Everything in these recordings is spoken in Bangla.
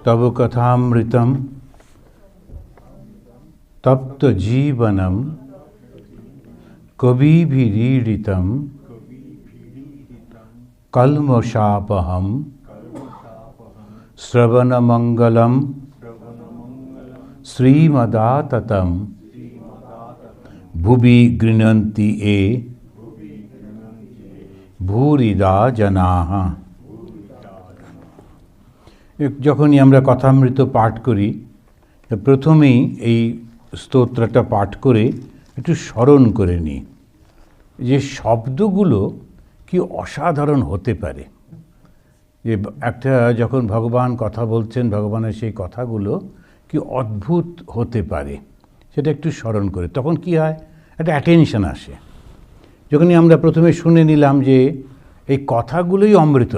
तव कथामृतं तप्त जीवनं कविभिरीडितं कल्मषापहं श्रवणमंगलं श्रीमदाततं भुवि गृह्णन्ति ये भूरिदा जनाः। যখনই আমরা কথামৃত পাঠ করি প্রথমেই এই স্তোত্রটা পাঠ করে একটু স্মরণ করে নিই যে শব্দগুলো কি অসাধারণ হতে পারে। যে একটা যখন ভগবান কথা বলছেন, ভগবানের সেই কথাগুলো কি অদ্ভুত হতে পারে সেটা একটু স্মরণ করে তখন কি হয়, একটা অ্যাটেনশন আসে। যখনই আমরা প্রথমে শুনে নিলাম যে এই কথাগুলোই অমৃত,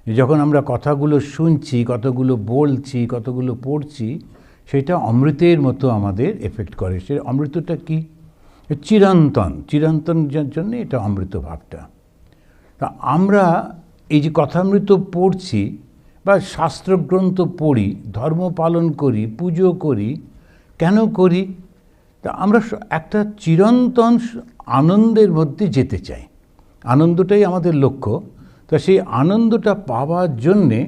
যখন আমরা কথাগুলো শুনছি, কতগুলো বলছি, কতগুলো পড়ছি, সেটা অমৃতের মতো আমাদের এফেক্ট করে। সে অমৃতটা কি? চিরন্তন, চিরন্তনের জন্য এটা অমৃত ভাবটা। তা আমরা এই যে কথামৃত পড়ছি বা শাস্ত্রগ্রন্থ পড়ি, ধর্ম পালন করি, পুজো করি, কেন করি? তা আমরা একটা চিরন্তন আনন্দের মধ্যে যেতে চাই, আনন্দটাই আমাদের লক্ষ্য। তো সেই আনন্দটা পাওয়ার জন্যে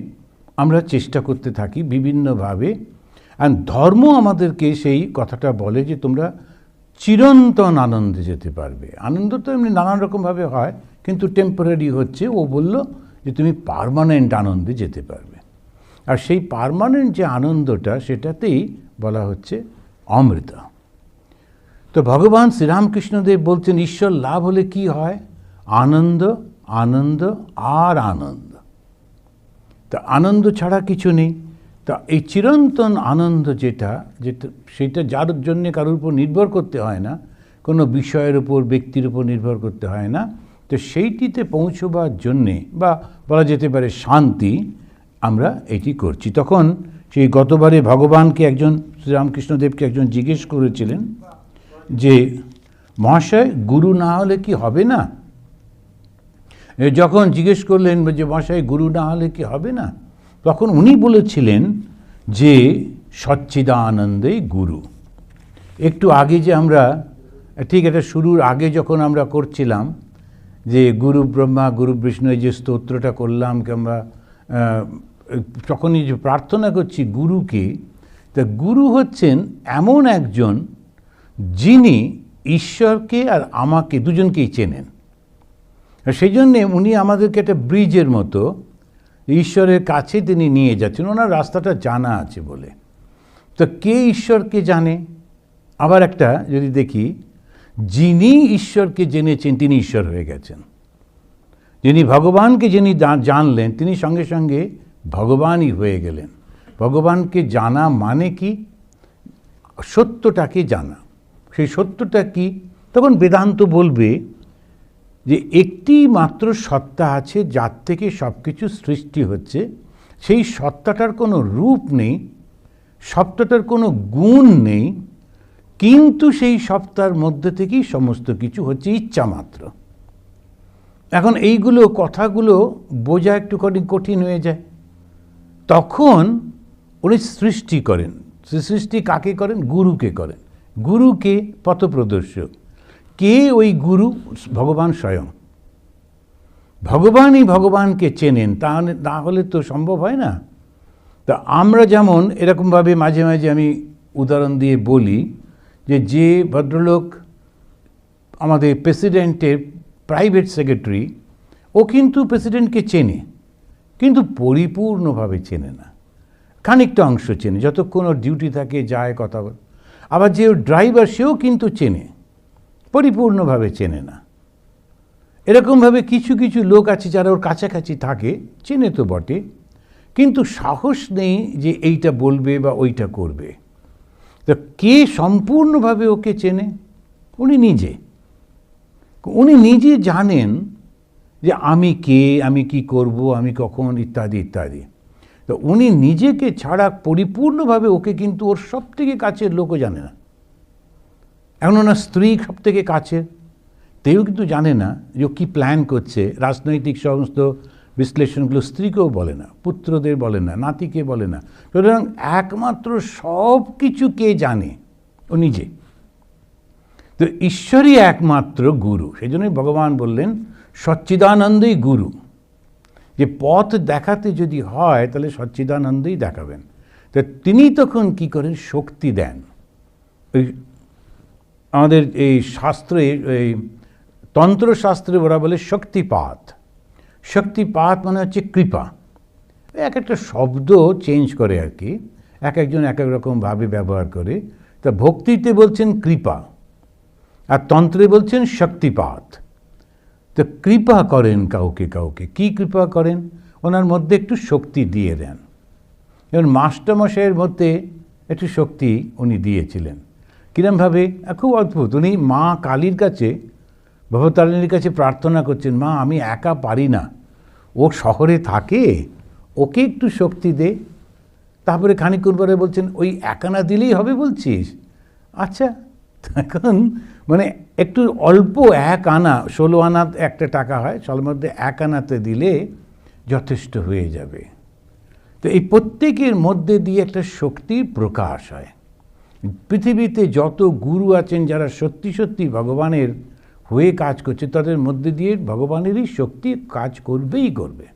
আমরা চেষ্টা করতে থাকি বিভিন্নভাবে। আর ধর্ম আমাদেরকে সেই কথাটা বলে যে তোমরা চিরন্তন আনন্দে যেতে পারবে। আনন্দ তো এমনি নানান রকমভাবে হয়, কিন্তু টেম্পোরারি হচ্ছে। ও বলল যে তুমি পার্মানেন্ট আনন্দে যেতে পারবে। আর সেই পার্মানেন্ট যে আনন্দটা, সেটাতেই বলা হচ্ছে অমৃত। তো ভগবান শ্রীরামকৃষ্ণদেব বলছেন ঈশ্বর লাভ হলে কি হয়? আনন্দ, আনন্দ আর আনন্দ। তা আনন্দ ছাড়া কিছু নেই। তা এই চিরন্তন আনন্দ যেটা সেটা যার জন্যে কারোর উপর নির্ভর করতে হয় না, কোনো বিষয়ের উপর, ব্যক্তির উপর নির্ভর করতে হয় না। তো সেইটিতে পৌঁছবার জন্যে, বা বলা যেতে পারে শান্তি, আমরা এটি করছি। তখন সেই গতবারে ভগবানকে একজন, শ্রীরামকৃষ্ণদেবকে একজন জিজ্ঞেস করেছিলেন যে মহাশয় গুরু না হলে কি হবে না? যখন জিজ্ঞেস করলেন যে মহাশয় গুরু না হলে কি হবে না, তখন উনি বলেছিলেন যে সচ্চিদানন্দেই গুরু। একটু আগে যে আমরা, ঠিক এটা শুরুর আগে যখন আমরা করছিলাম যে গুরু ব্রহ্মা গুরু বিষ্ণু, যে স্তোত্রটা করলাম, কিংবা তখনই যে প্রার্থনা করছি গুরুকে, তা গুরু হচ্ছেন এমন একজন যিনি ঈশ্বরকে আর আমাকে দুজনকেই চেনেন। সেই জন্যে উনি আমাদেরকে একটা ব্রিজের মতো ঈশ্বরের কাছে তিনি নিয়ে যাচ্ছেন, ওনার রাস্তাটা জানা আছে বলে। তো কে ঈশ্বরকে জানে? আবার একটা যদি দেখি, যিনি ঈশ্বরকে জেনেছেন তিনি ঈশ্বর হয়ে গেছেন। যিনি ভগবানকে যিনি জানলেন তিনি সঙ্গে সঙ্গে ভগবানই হয়ে গেলেন। ভগবানকে জানা মানে কি? সত্যটাকে জানা। সেই সত্যটা কি? তখন বেদান্ত বলবে যে একটি মাত্র সত্তা আছে যার থেকে সব কিছু সৃষ্টি হচ্ছে। সেই সত্তাটার কোনো রূপ নেই, সত্তাটার কোনো গুণ নেই, কিন্তু সেই সত্তার মধ্যে থেকেই সমস্ত কিছু হচ্ছে ইচ্ছা মাত্র। এখন এইগুলো কথাগুলো বোঝা একটুখানি কঠিন হয়ে যায়। তখন উনি সৃষ্টি করেন। সৃষ্টি কাকে করেন? গুরুকে করেন। গুরুকে পথপ্রদর্শক। কে ওই গুরু? ভগবান স্বয়ং। ভগবানই ভগবানকে চেনেন, তা হলে তো সম্ভব হয় না। তা আমরা যেমন এরকমভাবে মাঝে মাঝে আমি উদাহরণ দিয়ে বলি যে ভদ্রলোক আমাদের প্রেসিডেন্টের প্রাইভেট সেক্রেটারি, ও কিন্তু প্রেসিডেন্টকে চেনে, কিন্তু পরিপূর্ণভাবে চেনে না, খানিকটা অংশ চেনে, যতক্ষণ ওর ডিউটি থাকে যায় কথা বলে। আবার যে ড্রাইভার, সেও কিন্তু চেনে, পরিপূর্ণভাবে চেনে না। এরকমভাবে কিছু কিছু লোক আছে যারা ওর কাছাকাছি থাকে, চেনে তো বটে, কিন্তু সাহস নেই যে এইটা বলবে বা ওইটা করবে। তো কে সম্পূর্ণভাবে ওকে চেনে? উনি নিজে। উনি নিজে জানেন যে আমি কে, আমি কি করব, আমি কখন, ইত্যাদি ইত্যাদি। তো উনি নিজেকে ছাড়া পরিপূর্ণভাবে ওকে কিন্তু ওর সব থেকে কাছের লোকও জানে না। এখন ওনার স্ত্রী সব থেকে কাছের, তেও কিন্তু জানে না যে ও কী প্ল্যান করছে। রাজনৈতিক সমস্ত বিশ্লেষণগুলো স্ত্রীকেও বলে না, পুত্রদের বলে না, নাতিকে বলে না। সুতরাং একমাত্র সব কিছু কে জানে? ও নিজে। তো ঈশ্বরই একমাত্র গুরু। সেই জন্যই ভগবান বললেন সচ্চিদানন্দই গুরু, যে পথ দেখাতে যদি হয় তাহলে সচ্চিদানন্দই দেখাবেন। তো তিনি তখন কি করেন? শক্তি দেন। ওই আমাদের এই শাস্ত্রে, এই তন্ত্রশাস্ত্রে ওরা বলে শক্তিপাত। শক্তিপাত মানে হচ্ছে কৃপা। এক একটা শব্দ চেঞ্জ করে আর কি, এক একজন এক এক রকমভাবে ব্যবহার করে। তা ভক্তিতে বলছেন কৃপা, আর তন্ত্রে বলছেন শক্তিপাত। তো কৃপা করেন কাউকে কাউকে। কি কৃপা করেন? ওনার মধ্যে একটু শক্তি দিয়ে দেন। যেমন মাস্টারমশাইয়ের মধ্যে একটু শক্তি উনি দিয়েছিলেন। কিরমভাবে? খুব অদ্ভুত। উনি মা কালীর কাছে, ভবতারিণীর কাছে প্রার্থনা করছেন, মা আমি একা পারি না, ও শহরে থাকে, ওকে একটু শক্তি দে। তারপরে খানিকক্ষণ পরে বলছেন, ওই একানা দিলেই হবে বলছিস? আচ্ছা, এখন মানে একটু অল্প 1 আনা, 16 আনা একটা টাকা হয়, তার মধ্যে 1 আনাতে দিলে যথেষ্ট হয়ে যাবে। তো এই প্রত্যেকের মধ্যে দিয়ে একটা শক্তির প্রকাশ হয়। পৃথিবীতে যত গুরু আছেন যারা সত্যি সত্যি ভগবানের হয়ে কাজ করছে, তাদের মধ্যে দিয়ে ভগবানেরই শক্তি কাজ করবেই করবে।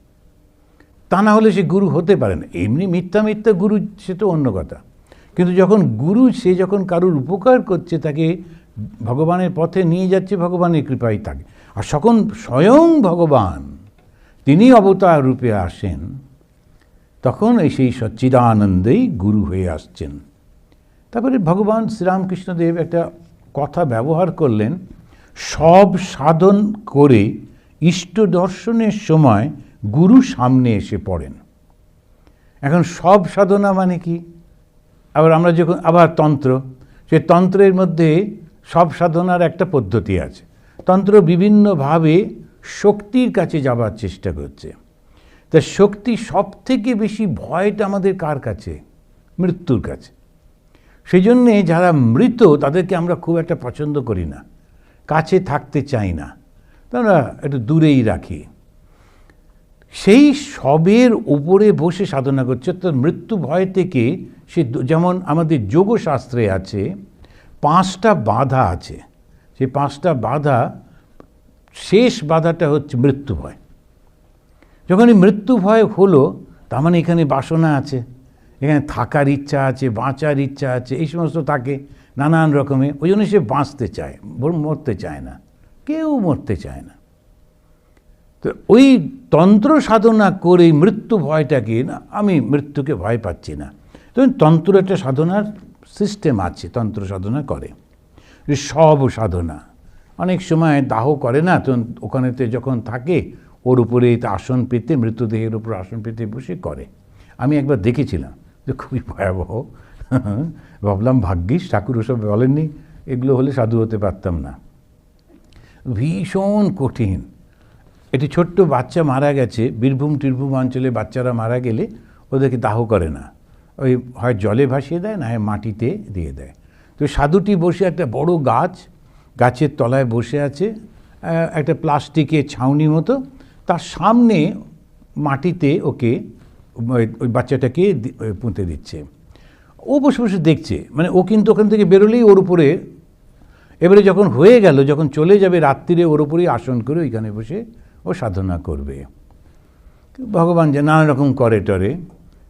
তা না হলে সে গুরু হতে পারে না। এমনি মিথ্যা মিথ্যা গুরু, সে তো অন্য কথা। কিন্তু যখন গুরু, সে যখন কারুর উপকার করছে, তাকে ভগবানের পথে নিয়ে যাচ্ছে, ভগবানের কৃপাই থাকে। আর যখন স্বয়ং ভগবান তিনি অবতার রূপে আসেন, তখন সেই সচ্চিদানন্দেই গুরু হয়ে আসছেন। তারপরে ভগবান শ্রীরামকৃষ্ণদেব একটা কথা ব্যবহার করলেন, সব সাধন করে ইষ্ট দর্শনের সময় গুরু সামনে এসে পড়েন। এখন সব সাধনা মানে কি? আবার আমরা যখন আবার তন্ত্র, সে তন্ত্রের মধ্যে সব সাধনার একটা পদ্ধতি আছে। তন্ত্র বিভিন্নভাবে শক্তির কাছে যাবার চেষ্টা করছে। তা শক্তি সব থেকে বেশি ভয়টা আমাদের কার কাছে? মৃত্যুর কাছে। সেই জন্যে যারা মৃত তাদেরকে আমরা খুব একটা পছন্দ করি না, কাছে থাকতে চাই না, তারা একটু দূরেই রাখি। সেই সবের উপরে বসে সাধনা করছে। তো মৃত্যু ভয় থেকে সে, যেমন আমাদের যোগশাস্ত্রে আছে 5টা বাধা আছে, সেই 5টা বাধা, শেষ বাধাটা হচ্ছে মৃত্যু ভয়। যখন এই মৃত্যু ভয় হলো, তার মানে এখানে বাসনা আছে, এখানে থাকার ইচ্ছা আছে, বাঁচার ইচ্ছা আছে, এই সমস্ত থাকে নানান রকমের। ওই জন্য সে বাঁচতে চায়, মরতে চায় না, কেউ মরতে চায় না। তো ওই তন্ত্র সাধনা করে মৃত্যু ভয়টাকে, না আমি মৃত্যুকে ভয় পাচ্ছি না, তো তন্ত্র একটা সাধনার সিস্টেম আছে, তন্ত্র সাধনা করে। সব সাধনা অনেক সময় দাহ করে না, তো ওখানেতে যখন থাকে ওর উপরে আসন পেতে, মৃতদেহের উপর আসন পেতে বসে করে। আমি একবার দেখেছিলাম, যে খুবই ভয়াবহ। ভাবলাম ভাগ্যিস ঠাকুর ওসব বলেননি, এগুলো হলে সাধু হতে পারতাম না। ভীষণ কঠিন। একটি ছোট্ট বাচ্চা মারা গেছে, বীরভূম টিরভূম অঞ্চলে বাচ্চারা মারা গেলে ওদেরকে দাহ করে না, ওই হয় জলে ভাসিয়ে দেয়, না হয় মাটিতে দিয়ে দেয়। তো সাধুটি বসে একটা বড় গাছের তলায় বসে আছে, একটা প্লাস্টিকের ছাউনি মতো, তার সামনে মাটিতে ওকে, ওই বাচ্চাটাকে পুঁতে দিচ্ছে। ও বসে বসে দেখছে, মানে ও কিন্তু ওখান থেকে বেরোলেই ওর উপরে, এবারে যখন হয়ে গেল, যখন চলে যাবে রাত্রিরে, ওর উপরেই আসন করে ওইখানে বসে ও সাধনা করবে। ভগবান যে নানা রকম করে টরে।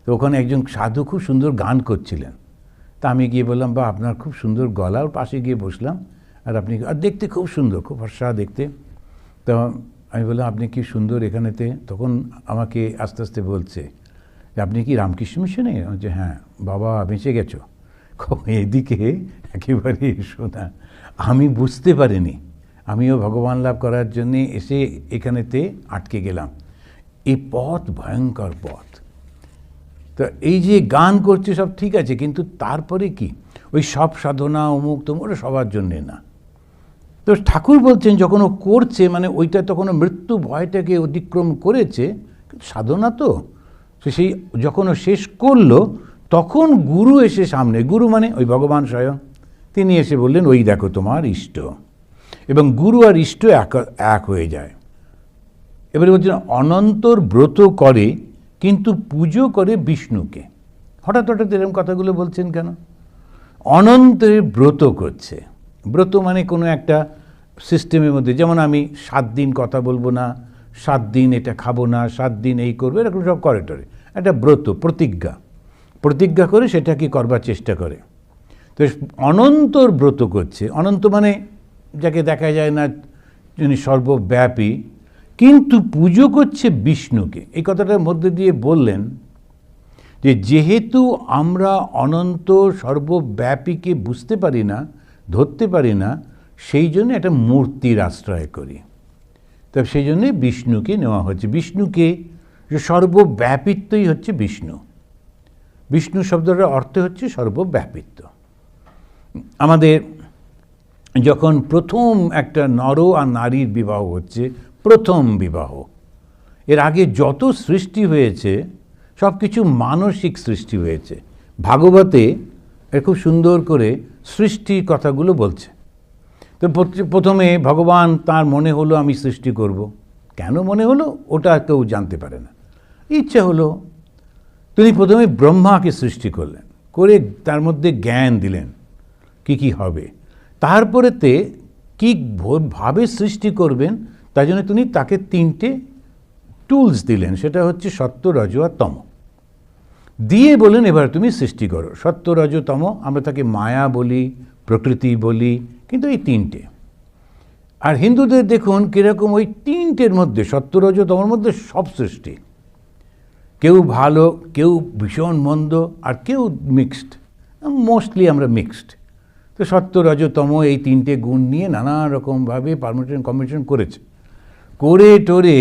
তো ওখানে একজন সাধু খুব সুন্দর গান করছিলেন। তা আমি গিয়ে বললাম, বা আপনার খুব সুন্দর গলা, ওর পাশে গিয়ে বসলাম। আর আপনি, আর দেখতে খুব সুন্দর, খুব ফর্সা দেখতে। তো আমি বললাম, আপনি কি সুন্দর এখানেতে। তখন আমাকে আস্তে আস্তে বলছে যে, আপনি কি রামকৃষ্ণ মিশনে? যে হ্যাঁ। বাবা বেঁচে গেছো? এদিকে একেবারে এসো না। আমি বুঝতে পারিনি, আমিও ভগবান লাভ করার জন্যে এসে এখানেতে আটকে গেলাম। এই পথ ভয়ঙ্কর পথ। তো এই যে গান করছে সব ঠিক আছে, কিন্তু তারপরে কি ওই সব সাধনা অমুক তমুক, ওটা সবার জন্যে না। তো ঠাকুর বলছেন যখন ও করছে, মানে ওইটা তখন মৃত্যু ভয়টাকে অতিক্রম করেছে, সাধনা তো সেই যখন ও শেষ করলো, তখন গুরু এসে সামনে, গুরু মানে ওই ভগবান স্বয়ং, তিনি এসে বললেন, ওই দেখো তোমার ইষ্ট। এবং গুরু আর ইষ্ট এক হয়ে যায়। এবারে বলছেন অনন্তর ব্রত করে কিন্তু পুজো করে বিষ্ণুকে। হঠাৎ হঠাৎ এরকম কথাগুলো বলছেন কেন? অনন্তের ব্রত করছে, ব্রত মানে কোনো একটা সিস্টেমের মধ্যে, যেমন আমি 7 দিন কথা বলবো না, 7 দিন এটা খাবো না, 7 দিন এই করবে, এরকম সব করে টরে, একটা ব্রত, প্রতিজ্ঞা করে সেটাকে করবার চেষ্টা করে। তো অনন্তর ব্রত করছে, অনন্ত মানে যাকে দেখা যায় না, যিনি সর্বব্যাপী, কিন্তু পুজো করছে বিষ্ণুকে। এই কথাটার মধ্যে দিয়ে বললেন যে যেহেতু আমরা অনন্ত সর্বব্যাপীকে বুঝতে পারি না, ধরতে পারি না, সেই জন্য একটা মূর্তির আশ্রয় করি। তবে সেই জন্যে বিষ্ণুকে নেওয়া হচ্ছে। বিষ্ণুকে, সর্বব্যাপিত্বই হচ্ছে বিষ্ণু। বিষ্ণু শব্দটার অর্থ হচ্ছে সর্বব্যাপিত্ব। আমাদের যখন প্রথম একটা নর আর নারীর বিবাহ হচ্ছে, প্রথম বিবাহ, এর আগে যত সৃষ্টি হয়েছে সব কিছু মানসিক সৃষ্টি হয়েছে। ভাগবতে এর খুব সুন্দর করে সৃষ্টির কথাগুলো বলছে। তো প্রথমে ভগবান তার মনে হলো আমি সৃষ্টি করব। কেন মনে হলো ওটা কেউ জানতে পারে না, ইচ্ছা হলো। তিনি প্রথমে ব্রহ্মাকে সৃষ্টি করলেন, করে তার মধ্যে জ্ঞান দিলেন কি কি হবে। তারপরেতে কী ভাবে সৃষ্টি করবেন তাই জন্য তিনি তাকে 3টে টুলস দিলেন, সেটা হচ্ছে সত্য, রজ আর তম। দিয়ে বলেন এবার তুমি সৃষ্টি করো। সত্য, রজ, তম, আমরা তাকে মায়া বলি, প্রকৃতি বলি, কিন্তু এই 3টে। আর হিন্দুদের দেখুন কীরকম ওই 3টের মধ্যে, সত্য, রজ, তমর মধ্যে সব সৃষ্টি। কেউ ভালো, কেউ ভীষণ মন্দ, আর কেউ মিক্সড। মোস্টলি আমরা মিক্সড। তো সত্য, রজ, তম এই 3টে গুণ নিয়ে নানা রকমভাবে পারমিউটেশন কম্বিনেশন করেছে, করে টোরে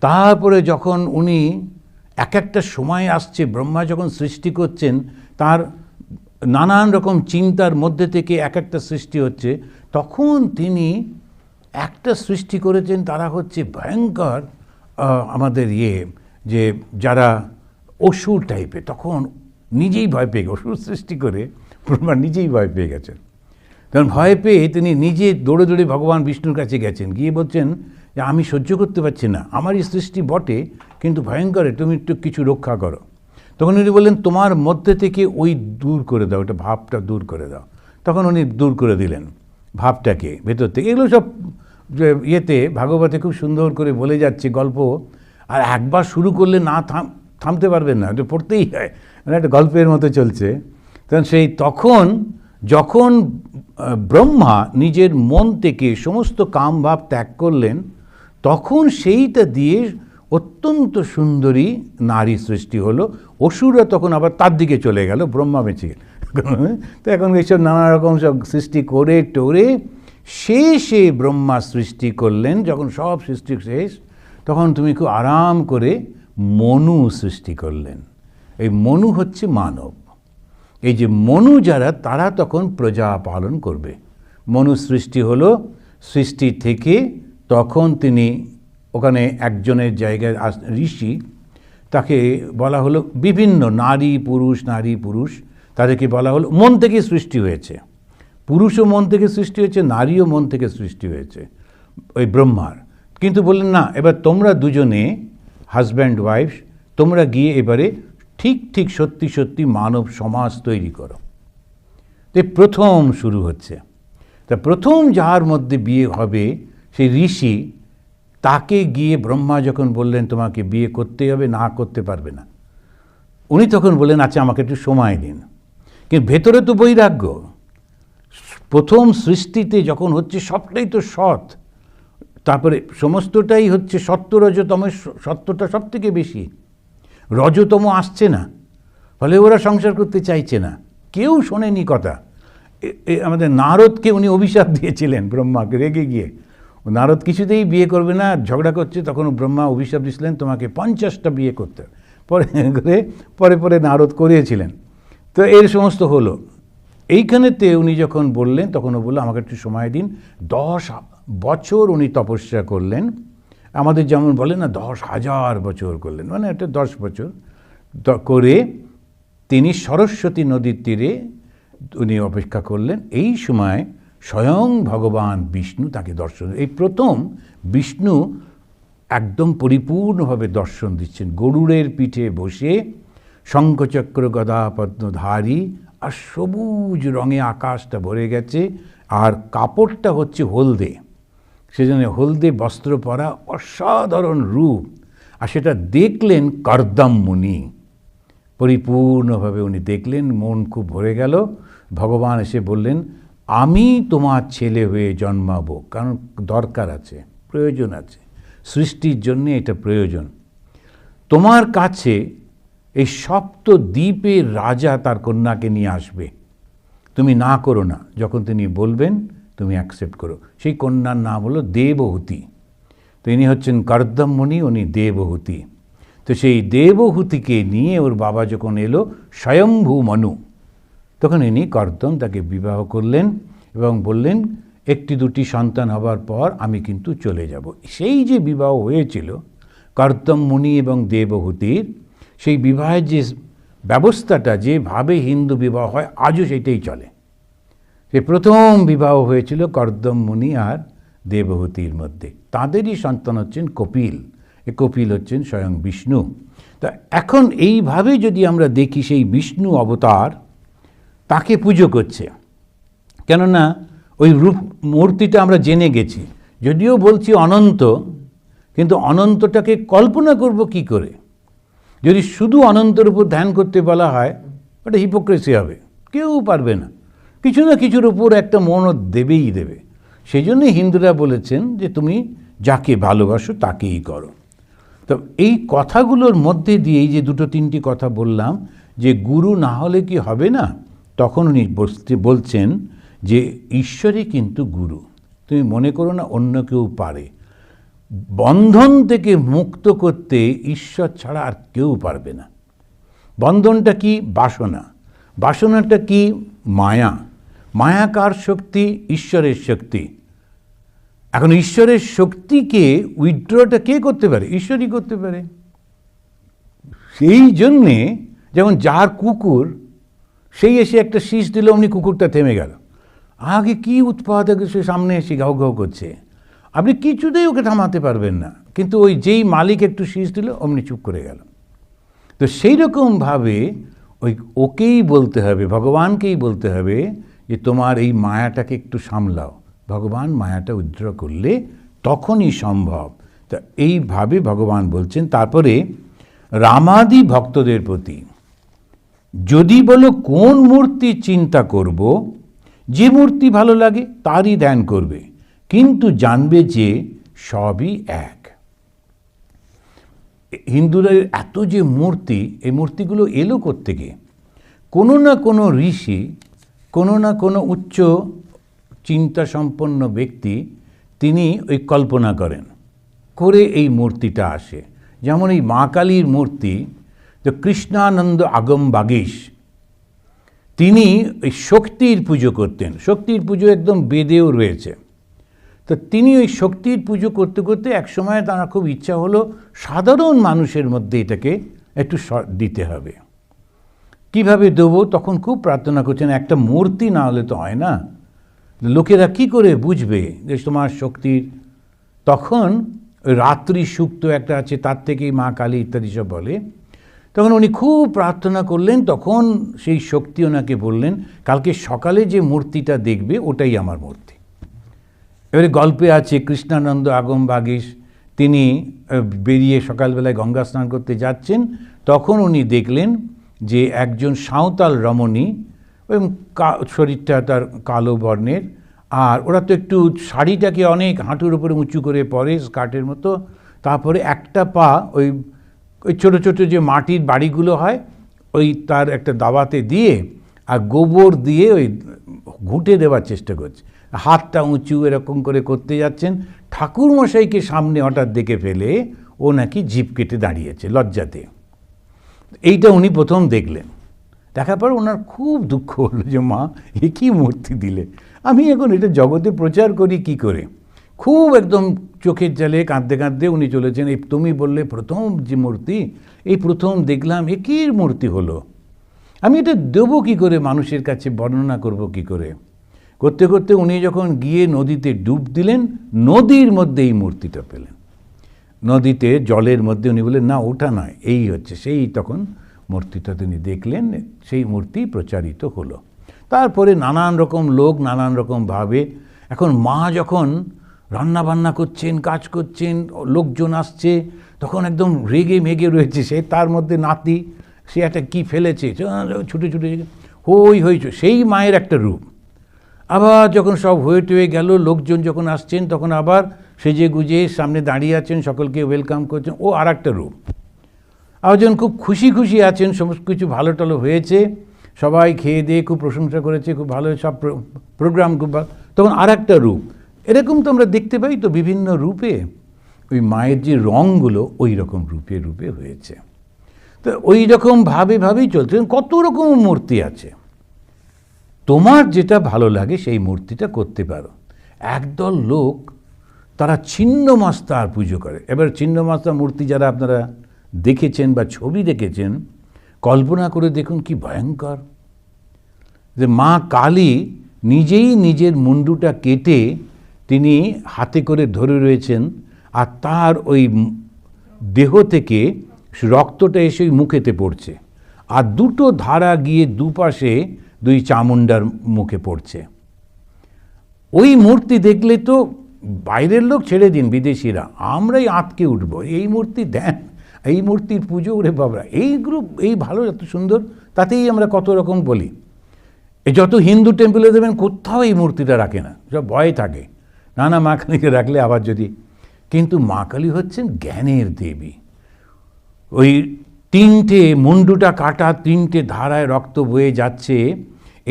তারপরে যখন উনি এক একটা সময় আসছে, ব্রহ্মা যখন সৃষ্টি করছেন, তার নানান রকম চিন্তার মধ্যে থেকে এক একটা সৃষ্টি হচ্ছে, তখন তিনি একটা সৃষ্টি করেছেন, তারা হচ্ছে ভয়ঙ্কর আমাদের যে যারা অসুর টাইপের। তখন নিজেই ভয় পেয়ে, অসুর সৃষ্টি করে ব্রহ্মা নিজেই ভয় পেয়ে গেছেন। কারণ ভয় পেয়ে তিনি নিজে দৌড়ে দৌড়ে ভগবান বিষ্ণুর কাছে গেছেন, গিয়ে বলছেন যে আমি সহ্য করতে পারছি না, আমারই সৃষ্টি বটে কিন্তু ভয়ঙ্করে, তুমি একটু কিছু রক্ষা করো। তখন উনি বললেন তোমার মধ্যে থেকে ওই দূর করে দাও, ওটা ভাবটা দূর করে দাও। তখন উনি দূর করে দিলেন ভাবটাকে ভেতর থেকে। এগুলো সব ইয়েতে ভাগবতে খুব সুন্দর করে বলে যাচ্ছে গল্প। আর একবার শুরু করলে না থামতে পারবেন না, এটা পড়তেই হয়, মানে একটা গল্পের মতো চলছে। তখন তখন যখন ব্রহ্মা নিজের মন থেকে সমস্ত কাম ভাব ত্যাগ করলেন, তখন সেইটা দিয়ে অত্যন্ত সুন্দরী নারী সৃষ্টি হলো। অসুররা তখন আবার তার দিকে চলে গেল, ব্রহ্মা বেঁচে গেল। তো এখন এইসব নানা রকম সব সৃষ্টি করে টোরে শেষে ব্রহ্মা সৃষ্টি করলেন। যখন সব সৃষ্টি শেষ, তখন তুমি খুব আরাম করে মনু সৃষ্টি করলেন। এই মনু হচ্ছে মানব। এই যে মনু যারা, তারা তখন প্রজা পালন করবে। মনু সৃষ্টি হলো, সৃষ্টি থেকে তখন তিনি ওখানে একজনের জায়গায় ঋষি, তাকে বলা হলো বিভিন্ন নারী পুরুষ, তাদেরকে বলা হলো মন থেকে সৃষ্টি হয়েছে। পুরুষও মন থেকে সৃষ্টি হয়েছে, নারীও মন থেকে সৃষ্টি হয়েছে ওই ব্রহ্মার। কিন্তু বললেন না, এবার তোমরা দুজনে হাজব্যান্ড ওয়াইফ, তোমরা গিয়ে এবারে ঠিক সত্যি মানব সমাজ তৈরি করো। তো প্রথম শুরু হচ্ছে। তা প্রথম যার মধ্যে বিয়ে হবে সেই ঋষি, তাকে গিয়ে ব্রহ্মা যখন বললেন তোমাকে বিয়ে করতেই হবে, না করতে পারবে না, উনি তখন বললেন আচ্ছা আমাকে একটু সময় দিন। কিন্তু ভেতরে তো বৈরাগ্য। প্রথম সৃষ্টিতে যখন হচ্ছে সবটাই তো সৎ, তারপরে সমস্তটাই হচ্ছে সত্য, রজতমের সত্যটা সব থেকে বেশি, রজতম আসছে না, ফলে ওরা সংসার করতে চাইছে না, কেউ শোনেনি কথা। আমাদের নারদকে উনি অভিশাপ দিয়েছিলেন ব্রহ্মাকে, রেগে গিয়ে নারদ কিছুতেই বিয়ে করবে না, ঝগড়া করছে, তখন ব্রহ্মা অভিশাপ দিয়েছিলেন তোমাকে 50টা বিয়ে করতে। পরে নারদ করিয়েছিলেন। তো এর সমস্ত হলো। এইখানেতে উনি যখন বললেন, তখন ও বললো আমাকে একটু সময় দিন। 10 বছর উনি তপস্যা করলেন। আমাদের যেমন বলে না 10,000 বছর করলেন, মানে এটা 10 বছর করে তিনি সরস্বতী নদীর তীরে উনি অপেক্ষা করলেন। এই সময় স্বয়ং ভগবান বিষ্ণু তাকে দর্শন, এই প্রথম বিষ্ণু একদম পরিপূর্ণভাবে দর্শন দিচ্ছেন। গরুড়ের পিঠে বসে, শঙ্খচক্র গদা পদ্মধারী, আর সবুজ রঙে আকাশটা ভরে গেছে, আর কাপড়টা হচ্ছে হলদে, সেজন্য হলদে বস্ত্র পরা, অসাধারণ রূপ। আর সেটা দেখলেন কর্দম মুনি, পরিপূর্ণভাবে উনি দেখলেন, মন খুব ভরে গেল। ভগবান এসে বললেন, আমি তোমার ছেলে হয়ে জন্মাবো, কারণ দরকার আছে, প্রয়োজন আছে, সৃষ্টির জন্যে এটা প্রয়োজন। তোমার কাছে এই সপ্ত দ্বীপের রাজা তার কন্যাকে নিয়ে আসবে, তুমি না করো না, যখন তিনি বলবেন তুমি অ্যাকসেপ্ট করো। সেই কন্যার নাম হলো দেবহূতি। তো ইনি হচ্ছেন কর্দম মুনি, উনি দেবহূতি। তো সেই দেবহূতিকে নিয়ে ওর বাবা যখন এলো স্বয়ম্ভু মনু, তখন ইনি কর্দম তাকে বিবাহ করলেন এবং বললেন, একটি দুটি সন্তান হবার পর আমি কিন্তু চলে যাব। সেই যে বিবাহ হয়েছিল কর্দম মুনি এবং দেবহূতির, সেই বিবাহের যে ব্যবস্থাটা, যেভাবে হিন্দু বিবাহ হয় আজও সেটাই চলে। সে প্রথম বিবাহ হয়েছিল কর্দম মুনি আর দেবহূতির মধ্যে। তাঁদেরই সন্তান হচ্ছেন কপিল। এ কপিল হচ্ছেন স্বয়ং বিষ্ণু। তা এখন এইভাবে যদি আমরা দেখি, সেই বিষ্ণু অবতার তাকে পুজো করছে, কেননা ওই রূপ মূর্তিটা আমরা জেনে গেছি। যদিও বলছি অনন্ত, কিন্তু অনন্তটাকে কল্পনা করব কি করে? যদি শুধু অনন্তের উপর ধ্যান করতে বলা হয়, ওটা হিপোক্রেসি হবে, কেউ পারবে না। কিছু না কিছুর উপর একটা মনও দেবেই দেবে। সেই জন্যই হিন্দুরা বলেছেন যে তুমি যাকে ভালোবাসো তাকেই করো। তো এই কথাগুলোর মধ্যে দিয়ে এই যে দুটো তিনটি কথা বললাম, যে গুরু না হলে কি হবে না, তখন উনি বলছেন যে ঈশ্বরই কিন্তু গুরু। তুমি মনে করো না অন্য কেউ পারে। বন্ধন থেকে মুক্ত করতে ঈশ্বর ছাড়া আর কেউ পারবে না। বন্ধনটা কি? বাসনা। বাসনাটা কি? মায়া। মায়া কার শক্তি? ঈশ্বরের শক্তি। এখন ঈশ্বরের শক্তিকে উইথড্রটা কে করতে পারে? ঈশ্বরই করতে পারে। সেই জন্যে যেমন যার কুকুর, সেই এসে একটা শীষ দিল, অমনি কুকুরটা থেমে গেল। আগে কি উৎপাদ, সে সামনে এসে ঘাউ ঘাউ করছে, আপনি কিছুতেই ওকে থামাতে পারবেন না। কিন্তু ওই যেই মালিক একটু শীষ দিল, অমনি চুপ করে গেল। তো সেই রকমভাবে ওকেই বলতে হবে, ভগবানকেই বলতে হবে যে তোমার এই মায়াটাকে একটু সামলাও। ভগবান মায়াটা উইথড্র করলে তখনই সম্ভব। তা এইভাবে ভগবান বলছেন। তারপরে রামাদি ভক্তদের প্রতি যদি বলো কোন মূর্তি চিন্তা করব, যে মূর্তি ভালো লাগে তারই ধ্যান করবে, কিন্তু জানবে যে সবই এক। হিন্দুদের এত যে মূর্তি, এই মূর্তিগুলো এলো কোত্থেকে? কোনো না কোনো ঋষি, কোনো না কোনো উচ্চ চিন্তা সম্পন্ন ব্যক্তি, তিনি ওই কল্পনা করেন, করে এই মূর্তিটা আসে। যেমন এই মা কালীর মূর্তি, তো কৃষ্ণানন্দ আগম বাগীশ, তিনি ওই শক্তির পুজো করতেন। শক্তির পুজো একদম বেদেও রয়েছে। তো তিনি ওই শক্তির পুজো করতে করতে একসময় তার খুব ইচ্ছা হলো সাধারণ মানুষের মধ্যে এটাকে একটু দিতে হবে। কিভাবে দেবো? তখন খুব প্রার্থনা করছেন, একটা মূর্তি না হলে তো হয় না, লোকেরা কি করে বুঝবে যে তোমার শক্তির? তখন ওই রাত্রি সুক্ত একটা আছে, তার থেকেই মা কালী ইত্যাদি সব বলে। তখন উনি খুব প্রার্থনা করলেন, তখন সেই শক্তি ওনাকে বললেন, কালকে সকালে যে মূর্তিটা দেখবে ওটাই আমার মূর্তি। এবারে গল্পে আছে কৃষ্ণানন্দ আগম বাগীশ, তিনি বেরিয়ে সকালবেলায় গঙ্গা স্নান করতে যাচ্ছেন, তখন উনি দেখলেন যে একজন সাঁওতাল রমণী, এবং শরীরটা তার কালো বর্ণের, আর ওরা তো একটু শাড়িটাকে অনেক হাঁটুর উপরে উঁচু করে পরে, স্কার্টের মতো। তারপরে একটা পা ওই ছোটো ছোটো যে মাটির বাড়িগুলো হয়, ওই তার একটা দাওয়াতে দিয়ে আর গোবর দিয়ে ওই ঘুঁটে দেওয়ার চেষ্টা করছে, হাতটা উঁচু এরকম করে করতে যাচ্ছেন। ঠাকুরমশাইকে সামনে হঠাৎ দেখে ফেলে ও নাকি জিভ কেটে দাঁড়িয়েছে লজ্জাতে। এইটা উনি প্রথম দেখলেন। দেখার পর ওনার খুব দুঃখ হলো যে মা, এ কী মূর্তি দিলে, আমি এখন এটা জগতে প্রচার করি কি করে। খুব একদম চোখের জলে কাঁদতে কাঁদতে উনি চলেছেন, এই তুমি বললে প্রথম যে মূর্তি, এই প্রথম দেখলাম, এ কী মূর্তি হলো, আমি এটা দেবো কী করে, মানুষের কাছে বর্ণনা করব কি করে। করতে করতে উনি যখন গিয়ে নদীতে ডুব দিলেন, নদীর মধ্যে এই মূর্তিটা পেলেন। নদীতে জলের মধ্যে উনি বললেন না ওটা নয়, এই হচ্ছে সেই, তখন মূর্তিটা তিনি দেখলেন, সেই মূর্তি প্রচারিত হলো। তারপরে নানান রকম লোক নানান রকমভাবে, এখন মা যখন রান্নাবান্না করছেন, কাজ করছেন, লোকজন আসছে, তখন একদম রেগে মেগে রয়েছে সে, তার মধ্যে নাতি সে একটা কী ফেলেছে, ছুটে ছুটে হই হই, সেই মায়ের একটা রূপ। আবার যখন সব হয়ে টয়ে গেল, লোকজন যখন আসছেন তখন আবার সেজে গুজে সামনে দাঁড়িয়ে আছেন, সকলকে ওয়েলকাম করছেন, ও আর একটা রূপ। আবার যখন খুব খুশি খুশি আছেন, সমস্ত কিছু ভালো টালো হয়েছে, সবাই খেয়ে দিয়ে খুব প্রশংসা করেছে, খুব ভালো সব প্রোগ্রাম খুব ভালো, তখন আর একটা রূপ। এরকম তো আমরা দেখতে পাই তো বিভিন্ন রূপে, ওই মায়ের যে রঙগুলো ওই রকম রূপে রূপে হয়েছে। তো ওই রকম ভাবেই চলছে। কত রকম মূর্তি আছে, তোমার যেটা ভালো লাগে সেই মূর্তিটা করতে পারো। একদল লোক তারা ছিন্নমস্তার পুজো করে। এবার ছিন্নমস্তা মূর্তি যারা আপনারা দেখেছেন বা ছবি দেখেছেন, কল্পনা করে দেখুন কি ভয়ঙ্কর, যে মা কালী নিজেই নিজের মুন্ডুটা কেটে তিনি হাতে করে ধরে রয়েছেন, আর তার ওই দেহ থেকে রক্তটা এসে ওই মুখেতে পড়ছে, আর দুটো ধারা গিয়ে দুপাশে দুই চামুন্ডার মুখে পড়ছে। ওই মূর্তি দেখলে তো বাইরের লোক ছেড়ে দিন, বিদেশিরা, আমরাই আঁতকে উঠব, এই মূর্তি দেন, এই মূর্তির পুজো, ওরে বাবরা, এই গ্রুপ, এই ভালো, এত সুন্দর, তাতেই আমরা কত রকম বলি। যত হিন্দু টেম্পলে দেবেন কোথাও এই মূর্তিটা রাখে না, সব ভয় থাকে, না মা কালীকে রাখলে আবার যদি। কিন্তু মা কালী হচ্ছেন জ্ঞানের দেবী। ওই তিনটে মুন্ডুটা কাটা, তিনটে ধারায় রক্ত বয়ে যাচ্ছে,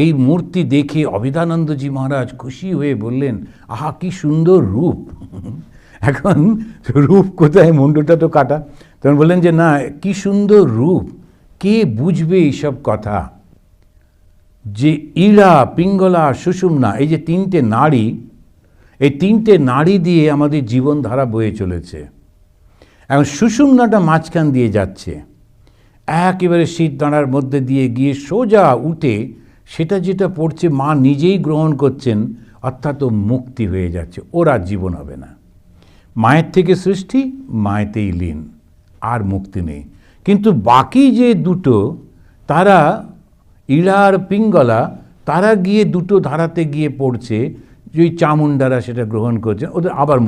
এই মূর্তি দেখে অবিধানন্দজি মহারাজ খুশি হয়ে বললেন, আহা কি সুন্দর রূপ। এখন রূপ কোথায়, মুন্ডুটা তো কাটা। তখন বললেন যে না, কি সুন্দর রূপ, কে বুঝবে এইসব কথা, যে ইড়া, পিঙ্গলা, সুষুম্না, এই যে তিনটে নাড়ি, এই তিনটে নাড়ি দিয়ে আমাদের জীবনধারা বয়ে চলেছে। এখন সুষুম্নাটা মাঝখান দিয়ে যাচ্ছে, একেবারে শীত দাঁড়ার মধ্যে দিয়ে গিয়ে সোজা উঠে সেটা যেটা পড়ছে মা নিজেই গ্রহণ করছেন, অর্থাৎ ও মুক্তি হয়ে যাচ্ছে, ওর আর জীবন হবে না। মায়ের থেকে সৃষ্টি, মায়েতেই লীন, আর মুক্তি নেই। কিন্তু বাকি যে দুটো, তারা ইড়া আর পিঙ্গলা, তারা গিয়ে দুটো ধারাতে গিয়ে পড়ছে, যে চামুন্ডারা সেটা গ্রহণ করছে, ওদের আবার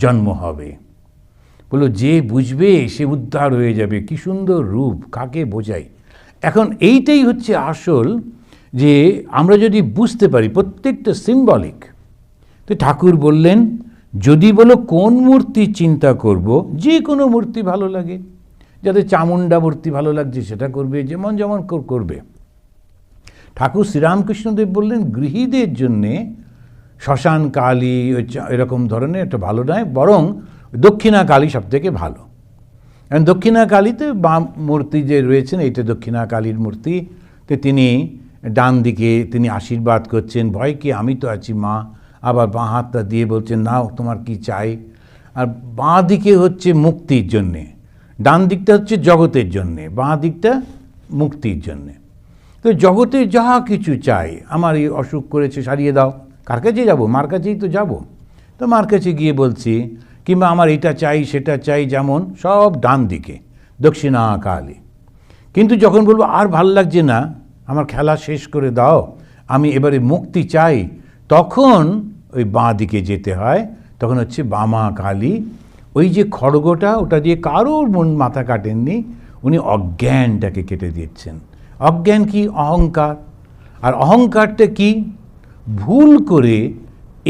জন্ম হবে। বললো যে বুঝবে সে উদ্ধার হয়ে যাবে, কি সুন্দর রূপ, কাকে বোঝাই। এখন এইটাই হচ্ছে আসল, যে আমরা যদি বুঝতে পারি প্রত্যেকটা সিম্বলিক। তো ঠাকুর বললেন, যদি বলো কোন মূর্তি চিন্তা করব, যে কোনো মূর্তি ভালো লাগে, যাদের চামুন্ডা মূর্তি ভালো লাগছে সেটা করবে, যেমন যেমন করবে। ঠাকুর শ্রীরামকৃষ্ণদেব বললেন, গৃহীদের জন্যে শ্মশান কালী এরকম ধরনের একটা ভালো নয়, বরং দক্ষিণা কালী সব থেকে ভালো। এবং দক্ষিণা কালীতে বাম মূর্তি যে রয়েছেন, এইটা দক্ষিণা কালীর মূর্তি। তো তিনি ডান দিকে তিনি আশীর্বাদ করছেন, ভয় কি, আমি তো আছি মা। আবার বাঁ হাতটা দিয়ে বলছেন, নাও তোমার কি চাই। আর বাঁ দিকে হচ্ছে মুক্তির জন্যে, ডান দিকটা হচ্ছে জগতের জন্যে, বাঁ দিকটা মুক্তির জন্যে। তো জগতে যা কিছু চাই, আমার এই অসুখ করেছে সারিয়ে দাও, কার কাছে যাবো, মার কাছেই তো যাব। তো মার কাছে গিয়ে বলছি, কিংবা আমার এটা চাই সেটা চাই, যেমন সব ডান দিকে দক্ষিণা কালী। কিন্তু যখন বলবো আর ভাল লাগছে না, আমার খেলা শেষ করে দাও, আমি এবারে মুক্তি চাই, তখন ওই বাঁ দিকে যেতে হয়। তখন হচ্ছে বামা কালী। ওই যে খড়গটা, ওটা দিয়ে কারোর মাথা কাটেননি, উনি অজ্ঞানটাকে কেটে দিচ্ছেন। অজ্ঞান কি, অহংকার। আর অহংকারটা কি, ভুল করে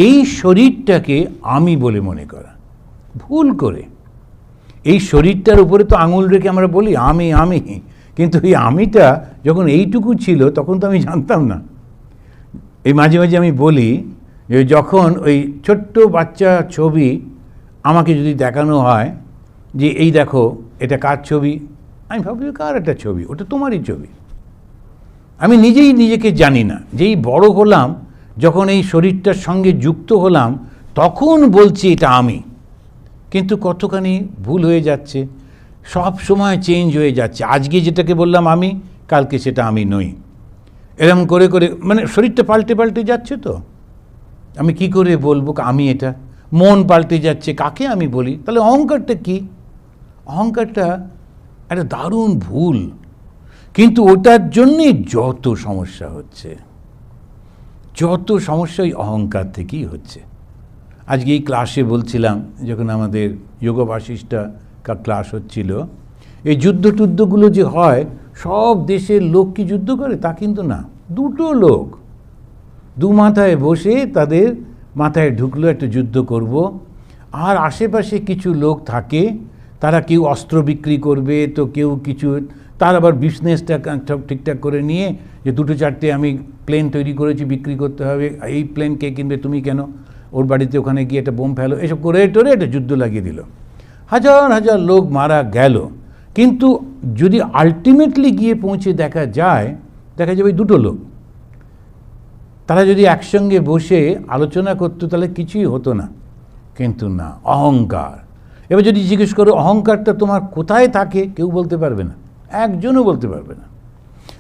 এই শরীরটাকে আমি বলে মনে করা, ভুল করে। এই শরীরটার উপরে তো আঙুল রেখে আমরা বলি আমি আমি, কিন্তু এই আমিটা যখন এইটুকু ছিল তখন তো আমি জানতাম না। এই মাঝে মাঝে আমি বলি যে যখন ওই ছোট্ট বাচ্চা ছবি আমাকে যদি দেখানো হয় যে এই দেখো এটা কার ছবি, আমি ভাবি কার একটা ছবি, ওটা তোমারই ছবি। আমি নিজেই নিজেকে জানি না, যেই বড় হলাম, যখন এই শরীরটার সঙ্গে যুক্ত হলাম, তখন বলছি এটা আমি। কিন্তু কতখানি ভুল হয়ে যাচ্ছে, সব সময় চেঞ্জ হয়ে যাচ্ছে। আজকে যেটাকে বললাম আমি, কালকে সেটা আমি নই। এরকম করে করে মানে শরীরটা পাল্টে পাল্টে যাচ্ছে। তো আমি কি করে বলবো আমি এটা, মন পাল্টে যাচ্ছে, কাকে আমি বলি? তাহলে অহংকারটা কি? অহংকারটা একটা দারুণ ভুল, কিন্তু ওটার জন্যে যত সমস্যা হচ্ছে, যত সমস্যা ওই অহংকার থেকেই হচ্ছে। আজকে এই ক্লাসে বলছিলাম, যখন আমাদের যোগ বাশিষ্ঠা ক্লাস হচ্ছিল, এই যুদ্ধ টুদ্ধগুলো যে হয়, সব দেশের লোক কি যুদ্ধ করে? তা কিন্তু না। দুটো লোক দু মাথায় বসে তাদের মাথায় ঢুকলো একটা যুদ্ধ করব, আর আশেপাশে কিছু লোক থাকে, তারা কেউ অস্ত্র বিক্রি করবে, তো কেউ কিছু, তার আবার বিজনেসটা ঠিকঠাক করে নিয়ে যে দুটো চারটে আমি প্লেন তৈরি করেছি, বিক্রি করতে হবে, এই প্লেন কে কিনবে, তুমি কেন? ওর বাড়িতে ওখানে গিয়ে একটা বোম ফেলো, এসব করে টোরে একটা যুদ্ধ লাগিয়ে দিল, হাজার হাজার লোক মারা গেল। কিন্তু যদি আলটিমেটলি গিয়ে পৌঁছে দেখা যাবে ওই দুটো লোক, তারা যদি একসঙ্গে বসে আলোচনা করতো তাহলে কিছুই হতো না। কিন্তু না, অহংকার। এবার যদি জিজ্ঞেস করো অহংকারটা তোমার কোথায় থাকে, কেউ বলতে পারবে না, একজনও বলতে পারবে না।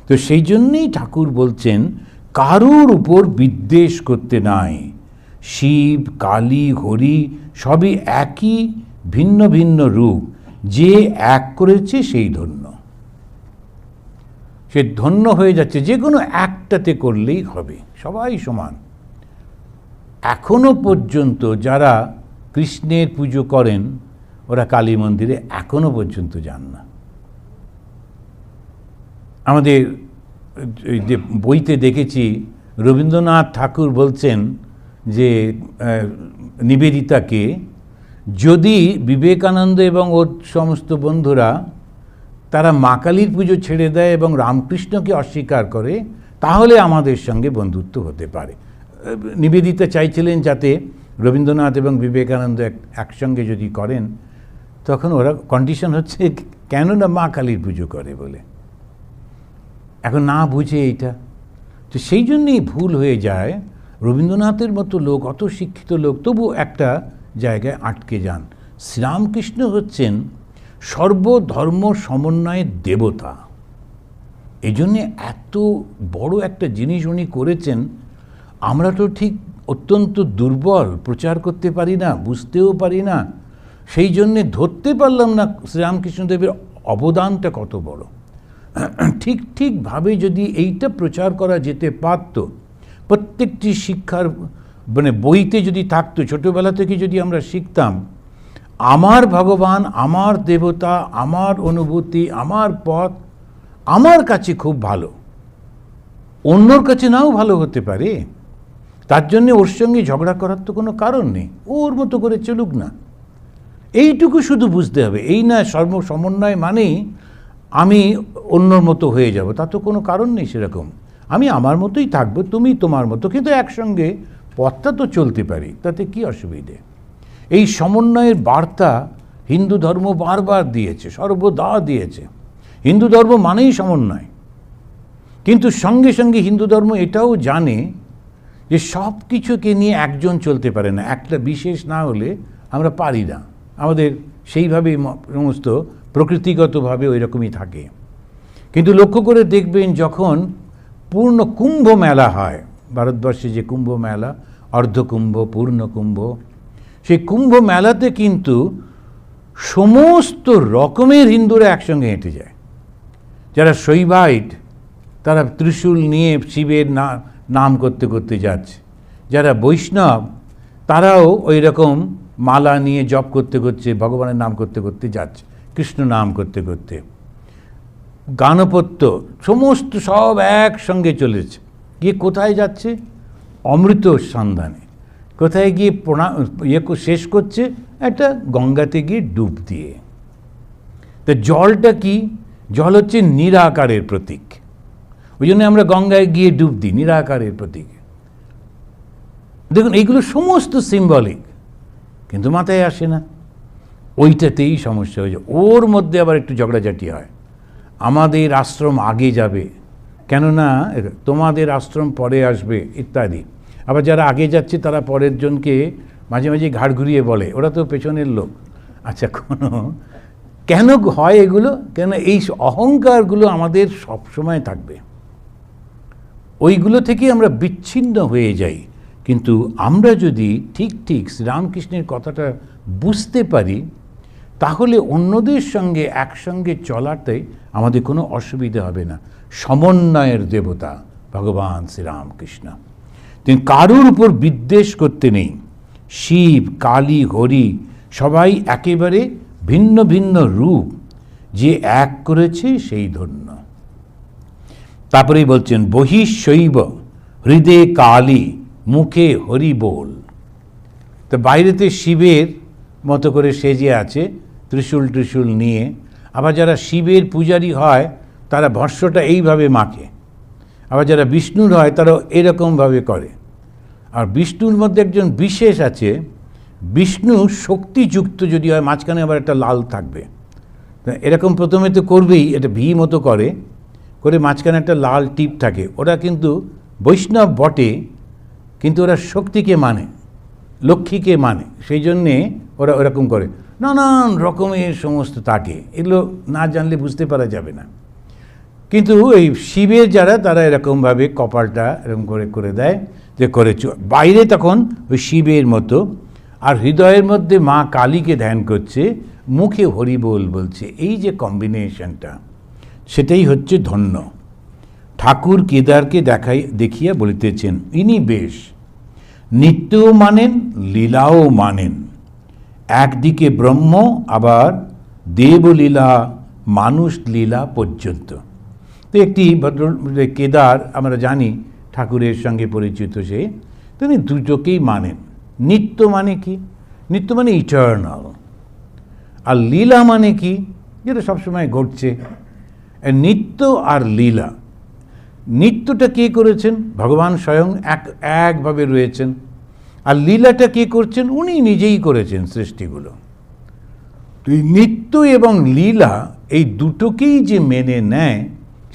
তো সেই জন্যেই ঠাকুর বলছেন কারুর উপর বিদ্বেষ করতে নাই। শিব, কালী, হরি সবই একই, ভিন্ন ভিন্ন রূপ, যে এক করেছে সেই ধন্য। সে ধন্য হয়ে যাচ্ছে, যে কোনো একটাতে করলেই হবে, সবাই সমান। এখনো পর্যন্ত যারা কৃষ্ণের পুজো করেন, ওরা কালী মন্দিরে এখনো পর্যন্ত যান না। আমাদের যে বইতে দেখেছি, রবীন্দ্রনাথ ঠাকুর বলছেন যে নিবেদিতাকে যদি বিবেকানন্দ এবং ওর সমস্ত বন্ধুরা তারা মা কালীর পুজো ছেড়ে দেয় এবং রামকৃষ্ণকে অস্বীকার করে, তাহলে আমাদের সঙ্গে বন্ধুত্ব হতে পারে। নিবেদিতা চাইছিলেন যাতে রবীন্দ্রনাথ এবং বিবেকানন্দ একসঙ্গে যদি করেন, তখন ওরা কন্ডিশন হচ্ছে কেন না মা কালীর পুজো করে বলে। এখন না বুঝে এইটা, তো সেই জন্যেই ভুল হয়ে যায়। রবীন্দ্রনাথের মতো লোক, অত শিক্ষিত লোক, তবু একটা জায়গায় আটকে যান। শ্রীরামকৃষ্ণ হচ্ছেন সর্বধর্ম সমন্বয়ের দেবতা। এই জন্যে এত বড় একটা জিনিস উনি করেছেন। আমরা তো ঠিক অত্যন্ত দুর্বল, প্রচার করতে পারি না, বুঝতেও পারি না, সেই জন্যে ধরতে পারলাম না শ্রীরামকৃষ্ণদেবের অবদানটা কত বড়। ঠিকভাবে যদি এইটা প্রচার করা যেতে পারত, প্রত্যেকটি শিক্ষার বইতে যদি থাকতো, ছোটোবেলা থেকে যদি আমরা শিখতাম, আমার ভগবান, আমার দেবতা, আমার অনুভূতি, আমার পথ আমার কাছে খুব ভালো, অন্যর কাছে নাও ভালো হতে পারে, তার জন্যে ওর সঙ্গে ঝগড়া করার তো কোনো কারণ নেই, ওর মতো করে চলুক না। এইটুকু শুধু বুঝতে হবে। এই না সমন্বয় মানেই আমি অন্যর মতো হয়ে যাব, তা তো কোনো কারণ নেই সেরকম। আমি আমার মতোই থাকবো, তুমি তোমার মতো, কিন্তু একসঙ্গে পথটা তো চলতে পারি, তাতে কি অসুবিধে? এই সমন্বয়ের বার্তা হিন্দু ধর্ম বারবার দিয়েছে, সর্বদা দিয়েছে। হিন্দু ধর্ম মানেই সমন্বয়, কিন্তু সঙ্গে সঙ্গে হিন্দু ধর্ম এটাও জানে যে সব কিছুকে নিয়ে একজন চলতে পারে না, একটা বিশেষ না হলে আমরা পারি না। আমাদের সেইভাবেই সমস্ত প্রকৃতিগতভাবে ওই রকমই থাকে। কিন্তু লক্ষ্য করে দেখবেন, যখন পূর্ণ কুম্ভ মেলা হয়, ভারতবর্ষে যে কুম্ভ মেলা, অর্ধকুম্ভ, পূর্ণ কুম্ভ, সেই কুম্ভ মেলাতে কিন্তু সমস্ত রকমের হিন্দুরা একসঙ্গে হেঁটে যায়। যারা শৈবাইট, তারা ত্রিশূল নিয়ে শিবের নাম করতে করতে যাচ্ছে। যারা বৈষ্ণব, তারাও ওই রকম মালা নিয়ে জপ করতে করতে, ভগবানের নাম করতে করতে যাচ্ছে, কৃষ্ণ নাম করতে করতে। গানপত্য সমস্ত সব একসঙ্গে চলেছে, গিয়ে কোথায় যাচ্ছে? অমৃত সন্ধানে। কোথায় গিয়ে শেষ করছে? একটা গঙ্গাতে গিয়ে ডুব দিয়ে। তো জলটা কি? জল হচ্ছে নিরাকারের প্রতীক, ওই জন্য আমরা গঙ্গায় গিয়ে ডুব দিই, নিরাকারের প্রতীক। দেখুন, এইগুলো সমস্ত সিম্বলিক, কিন্তু মাথায় আসে না। ওইটাতেই সমস্যা হয়েছে। ওর মধ্যে আবার একটু ঝগড়াঝাটি হয়, আমাদের আশ্রম আগে যাবে, কেননা তোমাদের আশ্রম পরে আসবে ইত্যাদি। আবার যারা আগে যাচ্ছে তারা পরের জনকে মাঝে মাঝে ঘাড় ঘুরিয়ে বলে, ওরা তো পেছনের লোক। আচ্ছা, কেন হয় এগুলো? কেন এই অহংকারগুলো আমাদের সব সময় থাকবে, ওইগুলো থেকে আমরা বিচ্ছিন্ন হয়ে যাই। কিন্তু আমরা যদি ঠিক ঠিক শ্রীরামকৃষ্ণের কথাটা বুঝতে পারি, তাহলে অন্যদের সঙ্গে একসঙ্গে চলাতে আমাদের কোনো অসুবিধা হবে না। সমন্বয়ের দেবতা ভগবান শ্রীরামকৃষ্ণ, তিনি কারুর উপর বিদ্বেষ করতে নেই। শিব, কালী, হরি সবাই একেবারে ভিন্ন ভিন্ন রূপ, যে এক করেছে সেই ধন্য। তারপরেই বলছেন বহিঃশৈব হৃদয়ে কালী মুখে হরি বল। তো বাইরেতে শিবের মতো করে সেজে আছে ত্রিশূল ত্রিশূল নিয়ে, আবার যারা শিবের পূজারী হয় তারা ভস্মটা এইভাবে মাখে, আবার যারা বিষ্ণুর হয় তারা এরকমভাবে করে। আর বিষ্ণুর মধ্যে একজন বিশেষ আছে, বিষ্ণু শক্তিযুক্ত যদি হয়, মাঝখানে আবার একটা লাল থাকবে, এরকম প্রথমে তো করবেই, এটা ভি মতো করে মাঝখানে একটা লাল টিপ থাকে। ওরা কিন্তু বৈষ্ণব বটে, কিন্তু ওরা শক্তিকে মানে, লক্ষ্মীকে মানে, সেই জন্যে ওরা ওরকম করে। নানান রকমের সমস্ত থাকে, এগুলো না জানলে বুঝতে পারা যাবে না। কিন্তু এই শিবের যারা, তারা এরকমভাবে কপালটা এরকম করে করে দেয়, যে করে বাইরে তখন ওই শিবের মতো, আর হৃদয়ের মধ্যে মা কালীকে ধ্যান করছে, মুখে হরিবোল বলছে। এই যে কম্বিনেশনটা, সেটাই হচ্ছে ধন্য। ঠাকুর কেদারকে দেখিয়া বলিতেছেন, ইনি বেশ নিত্যও মানেন, লীলাও মানেন। একদিকে ব্রহ্ম, আবার দেবলীলা, মানুষ লীলা পর্যন্ত। তো একটি কেদার আমরা জানি ঠাকুরের সঙ্গে পরিচিত, সে তিনি দুটোকেই মানেন। নিত্য মানে কি? নিত্য মানে ইটার্নাল। আর লীলা মানে কি? যেটা সবসময় ঘটছে। নিত্য আর লীলা, নিত্যটা কে করেছেন? ভগবান স্বয়ং একভাবে রয়েছেন। আর লীলাটা কে করছেন? উনি নিজেই করেছেন সৃষ্টিগুলো। তো এই নিত্য এবং লীলা, এই দুটোকেই যে মেনে নেয়,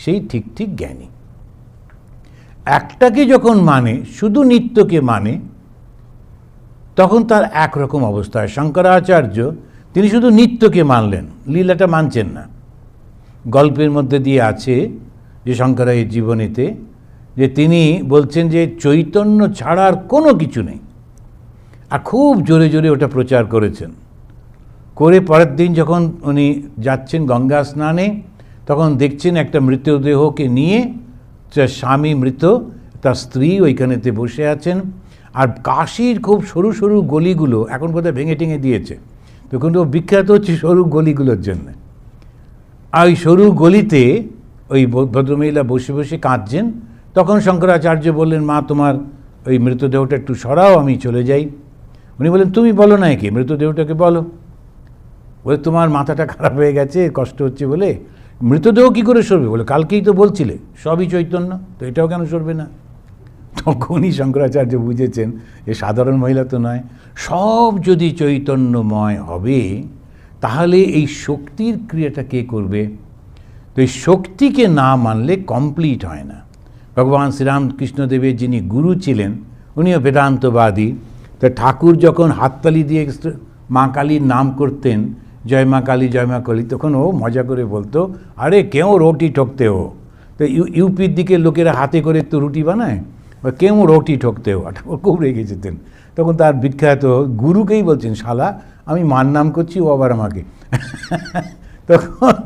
সেই ঠিক ঠিক জ্ঞানী। একটাকে যখন মানে, শুধু নিত্যকে মানে, তখন তার একরকম অবস্থা হয়। শঙ্করাচার্য তিনি শুধু নিত্যকে মানলেন, লীলাটা মানছেন না। গল্পের মধ্যে দিয়ে আছে যে শঙ্করাচার্যের জীবনীতে, যে তিনি বলছেন যে চৈতন্য ছাড়া আর কোনো কিছু নেই, আর খুব জোরে জোরে ওটা প্রচার করেছেন। করে পরের দিন যখন উনি যাচ্ছেন গঙ্গা স্নানে, তখন দেখছেন একটা মৃতদেহকে নিয়ে, স্বামী মৃত, তার স্ত্রী ওইখানেতে বসে আছেন। আর কাশির খুব সরু সরু গলিগুলো, এখন বোধহয় ভেঙে টেঙে দিয়েছে, তখন তো বিখ্যাত হচ্ছে সরু গলিগুলোর জন্য। আর ওই সরু গলিতে ওই ভদ্রমহিলা বসে বসে কাঁদছেন। তখন শঙ্করাচার্য বললেন, মা তোমার ওই মৃতদেহটা একটু সরাও, আমি চলে যাই। উনি বললেন, তুমি বলো না, কি মৃতদেহটাকে বলো। বলে, তোমার মাথাটা খারাপ হয়ে গেছে, কষ্ট হচ্ছে বলে মৃতদেহ কী করে সরবে? বলে, কালকেই তো বলছিলে সবই চৈতন্য, তো এটাও কেন সরবে না? তখনই শঙ্করাচার্য বুঝেছেন যে সাধারণ মহিলা তো নয়, সব যদি চৈতন্যময় হবে, তাহলে এই শক্তির ক্রিয়াটা কে করবে? তো এই শক্তিকে না মানলে কমপ্লিট হয় না। ভগবান শ্রীরামকৃষ্ণদেবের যিনি গুরু ছিলেন, উনিও বেদান্তবাদী। তো ঠাকুর যখন হাততালি দিয়ে মা কালীর নাম করতেন, জয় মা কালী জয় মা কালী, তখন ও মজা করে বলতো, আরে কেউ রুটি ঠকতে হো। তো ইউপির দিকে লোকেরা হাতে করে তো রুটি বানায়, বা কেউ রুটি ঠকতে হো, ঠাকুর খুব রেগে যেতেন। তখন তার বিখ্যাত গুরুকেই বলছেন, শালা আমি মার নাম করছি, ও আবার আমাকে। তখন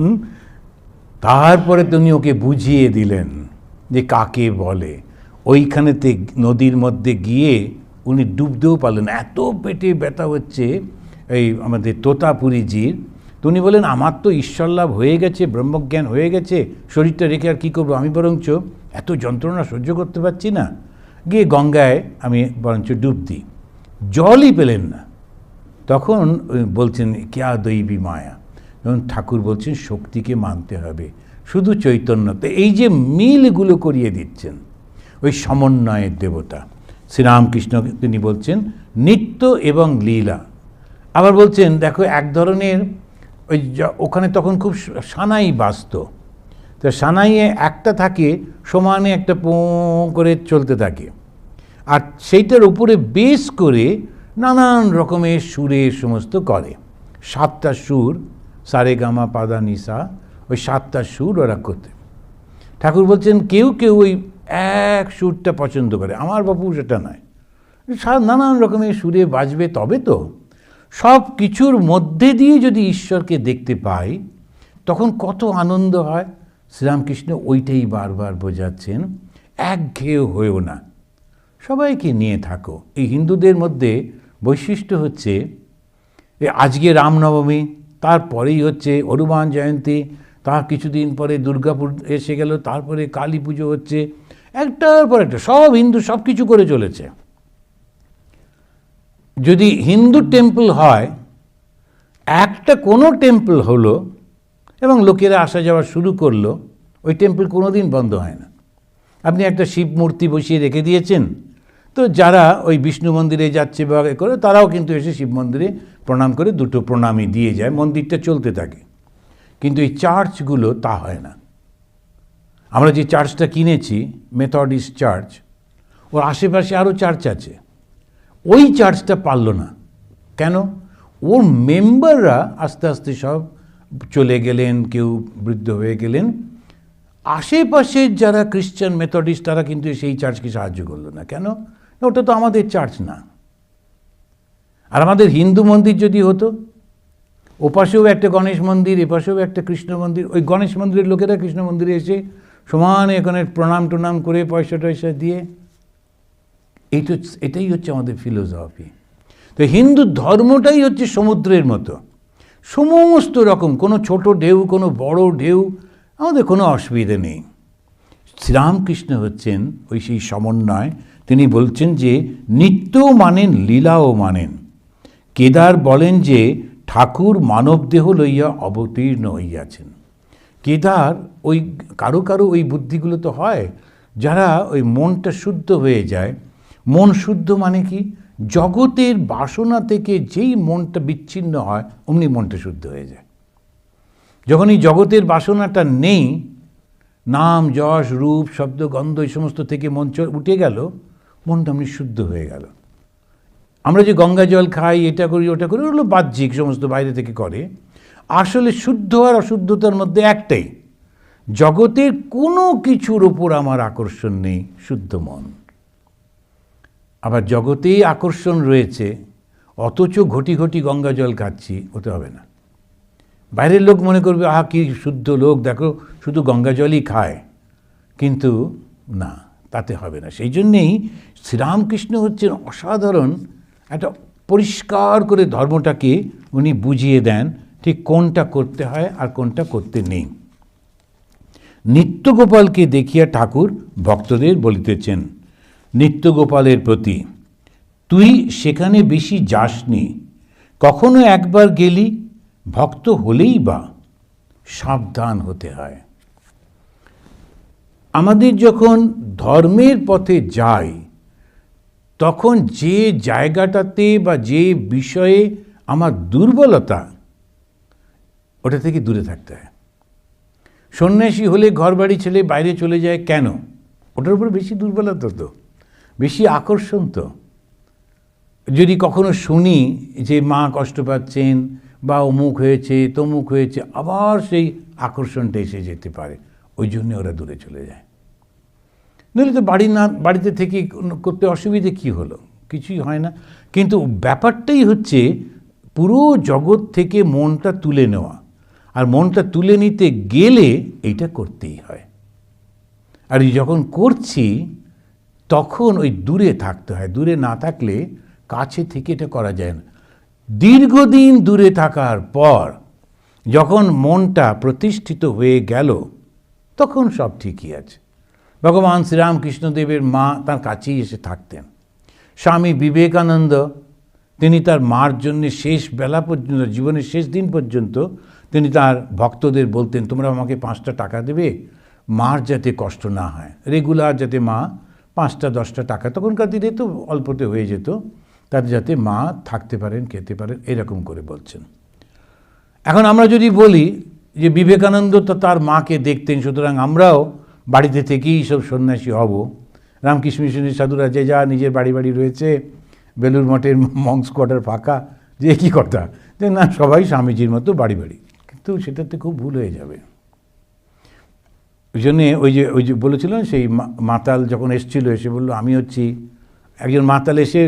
তারপরে তিনি ওকে বুঝিয়ে দিলেন যে কাকে বলে। ওইখানেতে নদীর মধ্যে গিয়ে উনি ডুবতেও পারলেন, এত পেটে ব্যথা হচ্ছে এই আমাদের তোতাপুরীজির। তো উনি বলেন, আমার তো ঈশ্বর লাভ হয়ে গেছে, ব্রহ্মজ্ঞান হয়ে গেছে, শরীরটা রেখে আর কী করবো, আমি বরঞ্চ এত যন্ত্রণা সহ্য করতে পারছি না, গিয়ে গঙ্গায় আমি বরঞ্চ ডুব দিই। জলই পেলেন না। তখন বলছেন, ক্যা দৈবী মায়া। তখন ঠাকুর বলছেন, শক্তিকে মানতে হবে, শুধু চৈতন্য। তো এই যে মিলগুলো করিয়ে দিচ্ছেন, ওই সমন্বয়ের দেবতা শ্রীরামকৃষ্ণ, তিনি বলছেন নিত্য এবং লীলা। আবার বলছেন, দেখো এক ধরনের ওই ওখানে তখন খুব সানাই বাজত, তো সানাইয়ে একটা থাকে সমানে একটা পোঁ করে চলতে থাকে, আর সেইটার উপরে বেস করে নানান রকমের সুরের সমস্ত করে। 7টা সুর, সারে গামা পাদা নিসা, ওই 7টা সুর ওরা করতে। ঠাকুর বলছেন, কেউ কেউ ওই এক সুরটা পছন্দ করে, আমার বাপু সেটা নয়, নানান রকমের সুরে বাজবে, তবে তো সব কিছুর মধ্যে দিয়ে যদি ঈশ্বরকে দেখতে পাই তখন কত আনন্দ হয়। শ্রীরামকৃষ্ণ ওইটাই বারবার বোঝাচ্ছেন, একঘেয়ে হয়েও না, সবাইকে নিয়ে থাকো। এই হিন্দুদের মধ্যে বৈশিষ্ট্য হচ্ছে আজকে রামনবমী, তারপরেই হচ্ছে হনুমান জয়ন্তী, তার কিছুদিন পরে দুর্গাপুর এসে গেল, তারপরে কালী পুজো হচ্ছে, একটার পর একটা সব হিন্দু সব কিছু করে চলেছে। যদি হিন্দু টেম্পল হয়, একটা কোনো টেম্পল হলো এবং লোকেরা আসা যাওয়া শুরু করলো, ওই টেম্পল কোনো দিন বন্ধ হয় না। আপনি একটা শিব মূর্তি বসিয়ে রেখে দিয়েছেন, তো যারা ওই বিষ্ণু মন্দিরে যাচ্ছে বা করে তারাও কিন্তু এসে শিব মন্দিরে প্রণাম করে দুটো প্রণামই দিয়ে যায়, মন্দিরটা চলতে থাকে। কিন্তু এই চার্চগুলো তা হয় না। আমরা যে চার্চটা কিনেছি, মেথডিস্ট চার্চ, ওর আশেপাশে আরও চার্চ আছে, ওই চার্চটা পারল না। কেন? ওর মেম্বাররা আস্তে আস্তে সব চলে গেলেন, কেউ বৃদ্ধ হয়ে গেলেন। আশেপাশের যারা খ্রিশ্চান মেথডিস্ট তারা কিন্তু সেই চার্চকে সাহায্য করলো না। কেন? ওটা তো আমাদের চার্চ না। আর আমাদের হিন্দু মন্দির যদি হতো, ওপাশেও একটা গণেশ মন্দির, এপাশেও একটা কৃষ্ণ মন্দির, ওই গণেশ মন্দিরের লোকেরা কৃষ্ণ মন্দিরে এসে সমানে এখানে প্রণাম টনাম করে পয়সা টয়সা দিয়ে, এটাই হচ্ছে আমাদের ফিলোসফি। তো হিন্দু ধর্মটাই হচ্ছে সমুদ্রের মতো, সমস্ত রকম, কোনো ছোট ঢেউ কোনো বড় ঢেউ, আমাদের কোনো অসুবিধে নেই। শ্রীরামকৃষ্ণ হচ্ছেন ওই সেই সমন্বয়। তিনি বলছেন যে নিত্যও মানেন, লীলাও মানেন। কেদার বলেন যে ঠাকুর মানব দেহ লইয়া অবতীর্ণ হইয়াছেন। কেদার ওই কারো কারো ওই বুদ্ধিগুলো তো হয়, যারা ওই মনটা শুদ্ধ হয়ে যায়। মন শুদ্ধ মানে কি? জগতের বাসনা থেকে যেই মনটা বিচ্ছিন্ন হয় অমনি মনটা শুদ্ধ হয়ে যায়। যখন এই জগতের বাসনাটা নেই, নাম যশ রূপ শব্দ গন্ধ এই সমস্ত থেকে মন উঠে গেল, মনটা এমনি শুদ্ধ হয়ে গেল। আমরা যে গঙ্গা জল খাই, এটা করি ওটা করি, ওগুলো বাহ্যিক, সমস্ত বাইরে থেকে করে। আসলে শুদ্ধ আর অশুদ্ধতার মধ্যে একটাই, জগতের কোনো কিছুর ওপর আমার আকর্ষণ নেই, শুদ্ধ মন। আবার জগতেই আকর্ষণ রয়েছে, অথচ ঘটি ঘটি গঙ্গা জল খাচ্ছি, ওতে হবে না। বাইরের লোক মনে করবে আহা কি শুদ্ধ লোক, দেখো শুধু গঙ্গা জলই খায়, কিন্তু না, তাতে হবে না। সেই জন্যেই শ্রীরামকৃষ্ণ হচ্ছেন অসাধারণ একটা পরিষ্কার করে ধর্মটাকে উনি বুঝিয়ে দেন, ঠিক কোনটা করতে হয় আর কোনটা করতে নেই। নিত্যগোপালকে দেখিয়া ঠাকুর ভক্তদের বলিতেছেন, নিত্যগোপালের প্রতি, তুই সেখানে বেশি যাসনি, কখনো একবার গেলি, ভক্ত হলেই বা সাবধান হতে হয়। আমাদের যখন ধর্মের পথে যাই, তখন যে জায়গাটাতে বা যে বিষয়ে আমার দুর্বলতা, ওটা থেকে দূরে থাকতে হয়। সন্ন্যাসী হলে ঘরবাড়ি ছেড়ে বাইরে চলে যায় কেন? ওটার উপর বেশি দুর্বলতা তো, বেশি আকর্ষণ তো। যদি কখনো শুনি যে মা কষ্ট পাচ্ছেন বা অমুক হয়েছে তমুক হয়েছে, আবার সেই আকর্ষণটা এসে যেতে পারে, ওই জন্য ওরা দূরে চলে যায়। নইলে তো বাড়িতে থেকে করতে অসুবিধে কি হলো? কিছুই হয় না। কিন্তু ব্যাপারটাই হচ্ছে পুরো জগৎ থেকে মনটা তুলে নেওয়া, আর মনটা তুলে নিতে গেলে এইটা করতেই হয়। আর যখন করছি তখন ওই দূরে থাকতে হয়, দূরে না থাকলে কাছে থেকে এটা করা যায় না। দীর্ঘদিন দূরে থাকার পর যখন মনটা প্রতিষ্ঠিত হয়ে গেল, তখন সব ঠিকই আছে। ভগবান শ্রীরামকৃষ্ণদেবের মা তার কাছেই এসে থাকতেন। স্বামী বিবেকানন্দ, তিনি তার মার জন্য শেষ বেলা পর্যন্ত, জীবনের শেষ দিন পর্যন্ত তিনি তার ভক্তদের বলতেন, তোমরা আমাকে 5টা টাকা দেবে, মার যাতে কষ্ট না হয়, রেগুলার যাতে মা 5টা 10টা টাকা, তখনকার দিনে তো অল্পতে হয়ে যেত, তার যাতে মা থাকতে পারেন, খেতে পারেন, এরকম করে বলছেন। এখন আমরা যদি বলি যে বিবেকানন্দ তো তার মাকে দেখতেন, সুতরাং আমরাও বাড়িতে থেকেই সব সন্ন্যাসী হব, রামকৃষ্ণ মিশনের সাধুরা যে যা নিজের বাড়ি বাড়ি রয়েছে, বেলুর মঠের মংস কোয়ার্টার ফাঁকা, যে কী কথা, যে না সবাই স্বামীজির মতো বাড়ি বাড়ি, কিন্তু সেটাতে খুব ভুল হয়ে যাবে। ওই জন্যে ওই যে বলেছিলেন সেই মাতাল যখন এসেছিল, এসে বললো আমি হচ্ছি একজন মাতাল এসে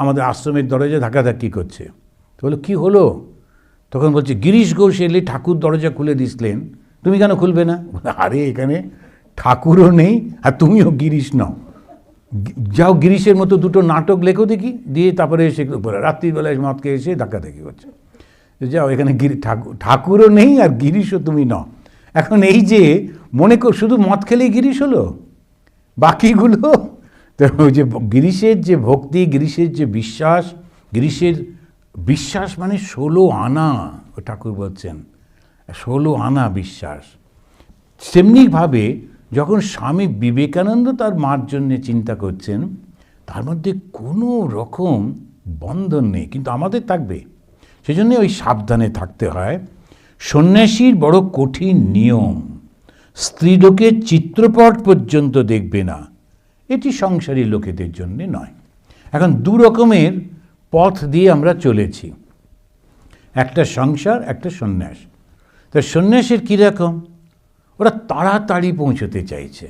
আমাদের আশ্রমের দরজা ধাক্কাধাক্কি করছে। তো বলো কী হলো? তখন বলছে গিরিশ ঘোষ এলে ঠাকুর দরজা খুলে দিসলেন, তুমি কেন খুলবে না? আরে এখানে ঠাকুরও নেই আর তুমিও গিরিশ নও, যাও গিরিশের মতো দুটো নাটক লেখো দেখি, দিয়ে তারপরে এসে রাত্রিবেলায় মদকে এসে ধাক্কাধাক্কি করছে। যাও, এখানে ঠাকুরও নেই আর গিরিশও তুমি নও। এখন এই যে মনে কর শুধু মদ খেলেই গিরিশ হলো, বাকিগুলো তো ওই যে গিরিশের যে ভক্তি, গিরিশের যে বিশ্বাস, গিরিশের বিশ্বাস মানে 16 আনা, ও ঠাকুর বলছেন 16 আনা বিশ্বাস। তেমনিভাবে যখন স্বামী বিবেকানন্দ তার মার জন্যে চিন্তা করছেন, তার মধ্যে কোনো রকম বন্ধন নেই, কিন্তু আমাদের থাকবে। সেজন্য ওই সাবধানে থাকতে হয়। সন্ন্যাসীর বড় কঠিন নিয়ম, স্ত্রীলোকের চিত্রপট পর্যন্ত দেখবে না, এটি সংসারী লোকেদের জন্য নয়। এখন দু রকমের পথ দিয়ে আমরা চলেছি, একটা সংসার, একটা সন্ন্যাস। তা সন্ন্যাসের কীরকম? ওরা তাড়াতাড়ি পৌঁছতে চাইছে।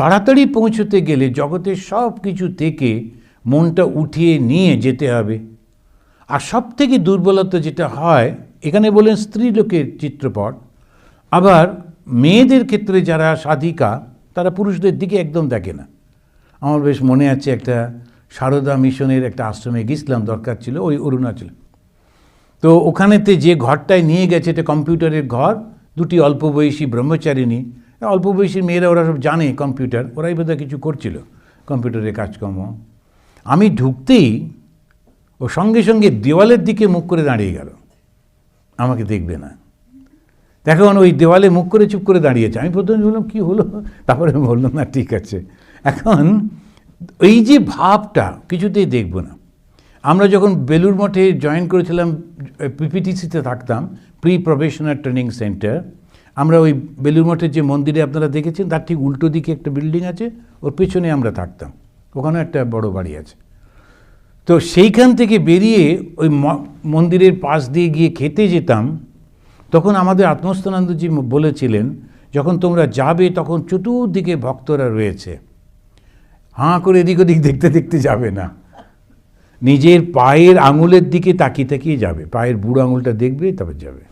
তাড়াতাড়ি পৌঁছতে গেলে জগতের সব কিছু থেকে মনটা উঠিয়ে নিয়ে যেতে হবে। আর সব থেকে দুর্বলতা যেটা হয়, এখানে বলেন স্ত্রী লোকের চিত্রপট, আবার মেয়েদের ক্ষেত্রে যারা সাধিকা তারা পুরুষদের দিকে একদম দেখে না। আমার বেশ মনে আছে, একটা সারদা মিশনের একটা আশ্রমে গেছিলাম, দরকার ছিল, ওই অরুণাচল। তো ওখানেতে যে ঘরটায় নিয়ে গেছে, এটা কম্পিউটারের ঘর, দুটি অল্প বয়সী ব্রহ্মচারিণী, অল্প বয়সী মেয়েরা, ওরা সব জানে কম্পিউটার, ওরাই বোধহয় কিছু করছিল কম্পিউটারের কাজকর্ম। আমি ঢুকতেই ও সঙ্গে সঙ্গে দেওয়ালের দিকে মুখ করে দাঁড়িয়ে গেল, আমাকে দেখবে না। এখন ওই দেওয়ালে মুখ করে চুপ করে দাঁড়িয়েছে। আমি প্রথমে বললাম কী হলো, তারপরে বললাম না ঠিক আছে। এখন এই যে ভাবটা কিছুতেই দেখব না। আমরা যখন বেলুড় মঠে জয়েন করেছিলাম, পিপিটিসিতে থাকতাম, প্রি প্রফেশনাল ট্রেনিং সেন্টার, আমরা ওই বেলুড় মঠের যে মন্দিরে আপনারা দেখেছেন তার ঠিক উল্টো দিকে একটা বিল্ডিং আছে, ওর পেছনে আমরা থাকতাম, ওখানে একটা বড় বাড়ি আছে। তো সেইখান থেকে বেরিয়ে ওই মন্দিরের পাশ দিয়ে গিয়ে খেতে যেতাম। তখন আমাদের আত্মস্থানন্দজি বলেছিলেন, যখন তোমরা যাবে তখন চতুর্দিকে ভক্তরা রয়েছে, হাঁ করে এদিক ওদিক দেখতে দেখতে যাবে না, নিজের পায়ের আঙুলের দিকে তাকিয়ে তাকিয়ে যাবে, পায়ের বুড়ো আঙুলটা দেখবে তারপর যাবে।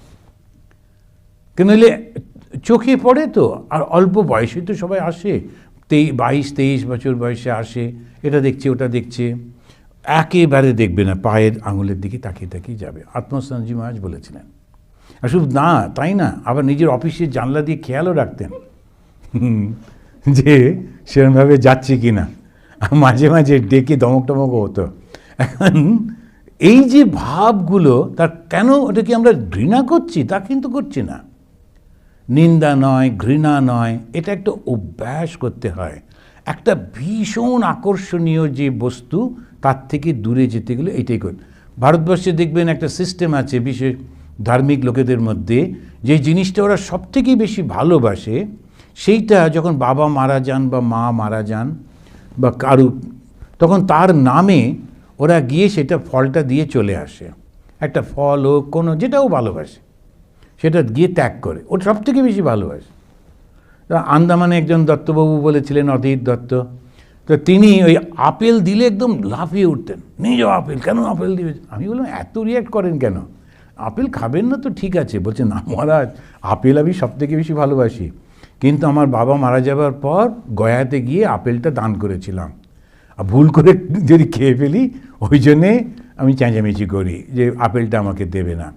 কেন হলে চোখে পড়ে তো, আর অল্প বয়সে তো সবাই আসে, 22-23 বছর বয়সে আসে, এটা দেখছে ওটা দেখছে, একেবারে দেখবে না, পায়ের আঙুলের দিকে তাকিয়ে তাকিয়ে যাবে। আত্মস্থানজি মহারাজ বলেছিলেন। আর শুধু না তাই না, আবার নিজের অফিসের জানলা দিয়ে খেয়ালও রাখতেন যে সেরকমভাবে যাচ্ছে কি না, মাঝে মাঝে ডেকে দমক টমকও হতো। এখন এই যে ভাবগুলো, তার কেন ওটাকে আমরা ঘৃণা করছি? তা কিন্তু করছি না, নিন্দা নয়, ঘৃণা নয়, এটা একটা অভ্যাস করতে হয়। একটা ভীষণ আকর্ষণীয় যে বস্তু, তার থেকে দূরে যেতে গেলে এটাই কর। ভারতবর্ষে দেখবেন একটা সিস্টেম আছে বিশেষ ধার্মিক লোকেদের মধ্যে, যে জিনিসটা ওরা সব থেকে বেশি ভালোবাসে, সেইটা যখন বাবা মারা যান বা মা মারা যান বা কারু, তখন তার নামে ওরা গিয়ে সেটা ফলটা দিয়ে চলে আসে। একটা ফল হোক, কোনো যেটাও ভালোবাসে সেটা গিয়ে ত্যাগ করে, ওটা সব থেকে বেশি ভালোবাসে। আন্দামানে একজন দত্তবাবু বলেছিলেন, অধীর দত্ত, তো তিনি ওই আপেল দিলে একদম লাফিয়ে উঠতেন, নিজেও আপেল, কেন আপেল দিবে? আমি বললাম এত রিয়াক্ট করেন কেন, আপেল খাবেন না তো ঠিক আছে। বলছে না মহারাজ, আপেল আমি সব থেকে বেশি ভালোবাসি, কিন্তু আমার বাবা মারা যাবার পর গয়াতে গিয়ে আপেলটা দান করেছিলাম, আর ভুল করে যদি খেয়ে ফেলি ওই জন্যে আমি চেঁচামেচি করি যে আপেলটা আমাকে দেবে না।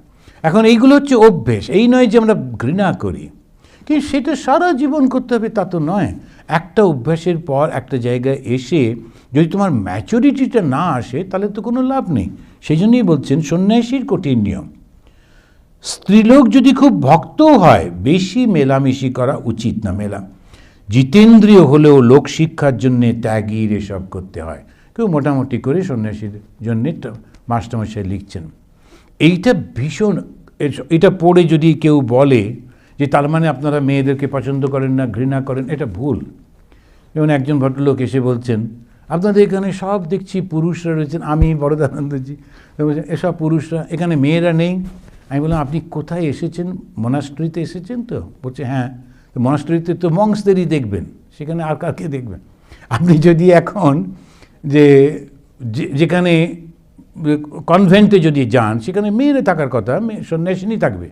এখন এইগুলো হচ্ছে অভ্যেস, এই নয় যে আমরা ঘৃণা করি, কিন্তু সেটা সারা জীবন করতে হবে তা তো নয়। একটা অভ্যাসের পর একটা জায়গায় এসে যদি তোমার ম্যাচুরিটিটা না আসে তাহলে তো কোনো লাভ নেই। সেই জন্যই বলছেন সন্ন্যাসীর কঠিন নিয়ম, স্ত্রীলোক যদি খুব ভক্তও হয় বেশি মেলামেশি করা উচিত না। জিতেন্দ্রীয় হলেও লোক শিক্ষার জন্যে ত্যাগীর এসব করতে হয়। কেউ মোটামুটি করে সন্ন্যাসীর জন্যে মাস্টারমশাই লিখছেন। এইটা ভীষণ, এটা পড়ে যদি কেউ বলে যে তার মানে আপনারা মেয়েদেরকে পছন্দ করেন না, ঘৃণা করেন, এটা ভুল। যেমন একজন ভদ্রলোক এসে বলছেন, আপনাদের এখানে সব দেখছি পুরুষরা রয়েছেন, আমি বরদানন্দজি বলছেন এসব পুরুষরা, এখানে মেয়েরা নেই। আমি বললাম আপনি কোথায় এসেছেন, মনাস্ট্রিতে এসেছেন তো? বলছে হ্যাঁ। মনাস্ট্রিতে তো মঙ্কসদেরই দেখবেন, সেখানে আর কাকে দেখবেন? আপনি যদি এখন যেখানে কনভেন্টে যদি যান, সেখানে মেয়েরা থাকার কথা, সন্ন্যাসিনী থাকবে,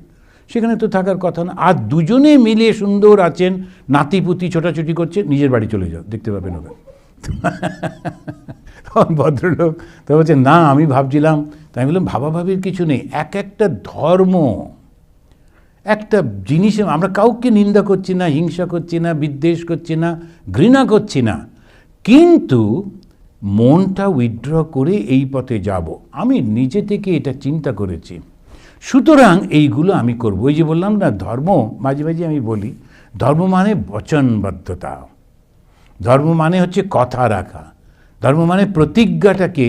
সেখানে তো থাকার কথা না। আর দুজনে মিলে সুন্দর আছেন, নাতিপুতি ছোটাছুটি করছে, নিজের বাড়ি চলে যাও, দেখতে পাবেন ওকে। তখন ভদ্রলোক তো বলছে, না আমি ভাবছিলাম। তাই বললাম, ভাবাভাবির কিছু নেই। এক একটা ধর্ম, একটা জিনিসে আমরা কাউকে নিন্দা করছি না, হিংসা করছি না, বিদ্বেষ করছি না, ঘৃণা করছি না, কিন্তু মনটা উইথড্র করে এই পথে যাব, আমি নিজে থেকে এটা চিন্তা করেছি, সুতরাং এইগুলো আমি করব। ওই যে বললাম না, ধর্ম, মাঝে মাঝে আমি বলি, ধর্ম মানে বচনবদ্ধতা, ধর্ম মানে হচ্ছে কথা রাখা, ধর্ম মানে প্রতিজ্ঞাটাকে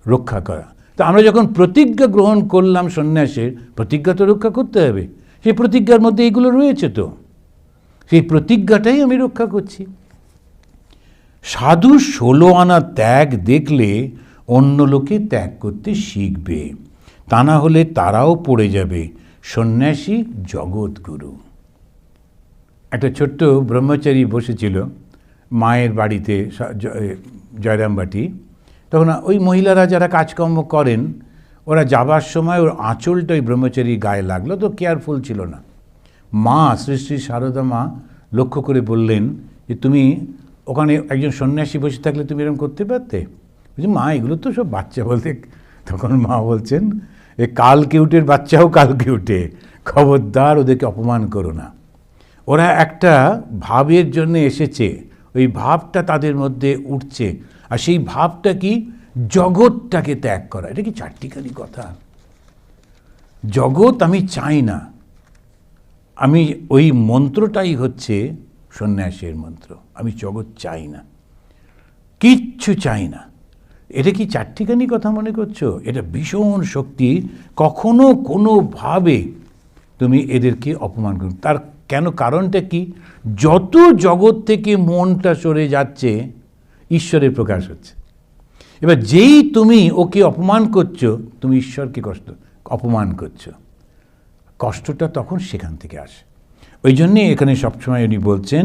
রক্ষা করা। তো আমরা যখন প্রতিজ্ঞা গ্রহণ করলাম সন্ন্যাসের, প্রতিজ্ঞা তো রক্ষা করতে হবে, সেই প্রতিজ্ঞার মধ্যে এইগুলো রয়েছে, তো সেই প্রতিজ্ঞাটাই আমি রক্ষা করছি। সাধু 16 আনা ত্যাগ দেখলে অন্য লোকে ত্যাগ করতে শিখবে, তা না হলে তারাও পড়ে যাবে সন্ন্যাসী জগৎগুরু। একটা ছোট্ট ব্রহ্মচারী বসেছিল মায়ের বাড়িতে, জয়রামবাটি। তখন ওই মহিলারা যারা কাজকর্ম করেন, ওরা যাবার সময় ওর আঁচলটা ওই ব্রহ্মচারীর গায়ে লাগলো, তো কেয়ারফুল ছিল না। মা, শ্রী শ্রী শারদা মা লক্ষ্য করে বললেন যে, তুমি ওখানে একজন সন্ন্যাসী বসে থাকলে তুমি এরকম করতে পারতে? বলছি, মা এগুলো তো সব বাচ্চা বলতে। তখন মা বলছেন, এ কাল কেউটের বাচ্চাও কাল কেউটে, খবরদার ওদেরকে অপমান করো না। ওরা একটা ভাবের জন্য এসেছে, ওই ভাবটা তাদের মধ্যে উঠছে, আর সেই ভাবটা কি? জগৎটাকে ত্যাগ করা। এটা কি চারটিখানি কথা? জগৎ আমি চাই না, আমি ওই মন্ত্রটাই হচ্ছে সন্ন্যাসের মন্ত্র, আমি জগৎ চাই না, কিচ্ছু চাই না। এটা কি চারটিখানি কথা মনে করছো? এটা ভীষণ শক্তি। কখনো কোনোভাবে তুমি এদেরকে অপমান করো। তার কেন? কারণটা কি? যত জগৎ থেকে মনটা সরে যাচ্ছে, ঈশ্বরের প্রকাশ হচ্ছে। এবার যেই তুমি ওকে অপমান করছো, তুমি ঈশ্বরকে অপমান করছো। কষ্টটা তখন সেখান থেকে আসে। ওই জন্যে এখানে সবসময় উনি বলছেন,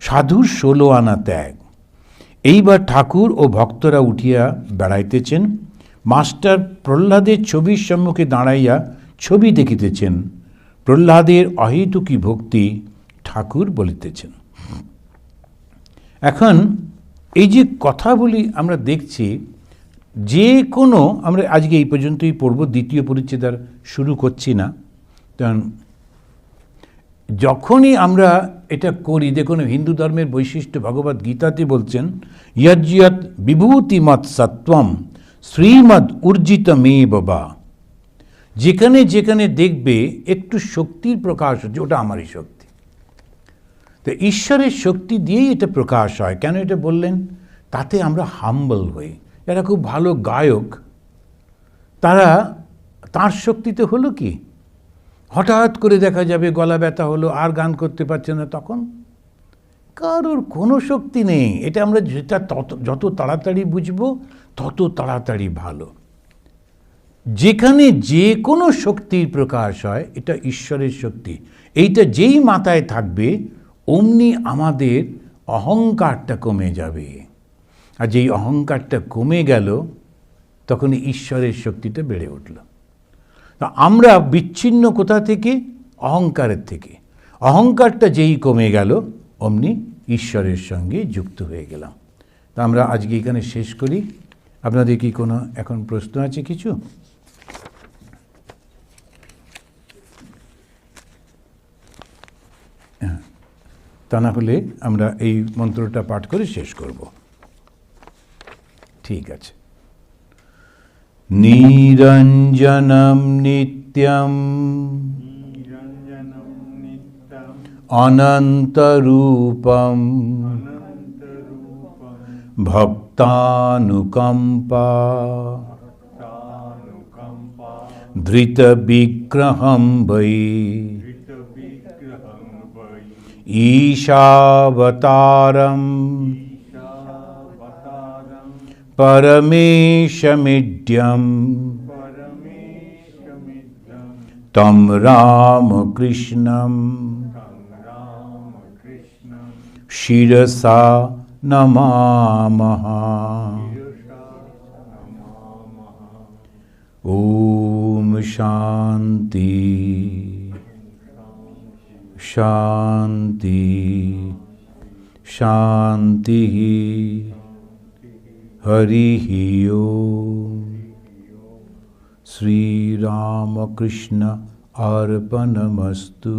সাধুর 16 আনা ত্যাগ। এইবার ঠাকুর ও ভক্তরা উঠিয়া বেড়াইতেছেন। মাস্টার প্রহ্লাদের ছবির সম্মুখে দাঁড়াইয়া ছবি দেখিতেছেন। প্রহ্লাদের অহেতুকী ভক্তি ঠাকুর বলিতেছেন। এখন এই যে কথাগুলি আমরা দেখছি, যে কোনো, আমরা আজকে এই পর্যন্তই পড়ব, দ্বিতীয় পরিচ্ছেদ আর শুরু করছি না। কারণ যখনই আমরা এটা করি, দেখুন হিন্দু ধর্মের বৈশিষ্ট্য ভগবদ গীতাতে বলছেন, ইয়জ্জত বিভূতিমৎ সত্ত্বম শ্রীমদ ঊর্জিতমেব বা। যেখানে যেখানে দেখবে একটু শক্তির প্রকাশ হচ্ছে, ওটা আমারই শক্তি। তো ঈশ্বরের শক্তি দিয়েই এটা প্রকাশ হয়। কেন এটা বললেন? তাতে আমরা হাম্বল হই। যারা খুব ভালো গায়ক, তারা তার শক্তিতে হলো কি, হঠাৎ করে দেখা যাবে গলা ব্যথা হলো, আর গান করতে পারছে না, তখন কারোর কোনো শক্তি নেই। এটা আমরা যেটা যত তাড়াতাড়ি বুঝবো, তত তাড়াতাড়ি ভালো। যেখানে যে কোনো শক্তির প্রকাশ হয়, এটা ঈশ্বরের শক্তি। এইটা যেই মাথায় থাকবে, অমনি আমাদের অহংকারটা কমে যাবে। আর যেই অহংকারটা কমে গেল, তখন ঈশ্বরের শক্তিটা বেড়ে উঠল। তা আমরা বিচ্ছিন্ন কোথা থেকে? অহংকারের থেকে। অহংকারটা যেই কমে গেল, অমনি ঈশ্বরের সঙ্গে যুক্ত হয়ে গেলাম। তা আমরা আজকে এখানে শেষ করি। আপনাদের কি কোনো এখন প্রশ্ন আছে কিছু? হ্যাঁ, তা না হলে আমরা এই মন্ত্রটা পাঠ করে শেষ করব। ঠিক আছে। নিরঞ্জনম নিত্যম অনন্তরূপম ভক্তানুকম্পা ধৃতবিগ্রহম বৈ ঈশাবতারম পরমেশমিড্যম তম রামকৃষ্ণম শিরসা नमामः। ओम शांति शांति शांति। हरिः ओम। श्री राम कृष्ण अर्पणमस्तु।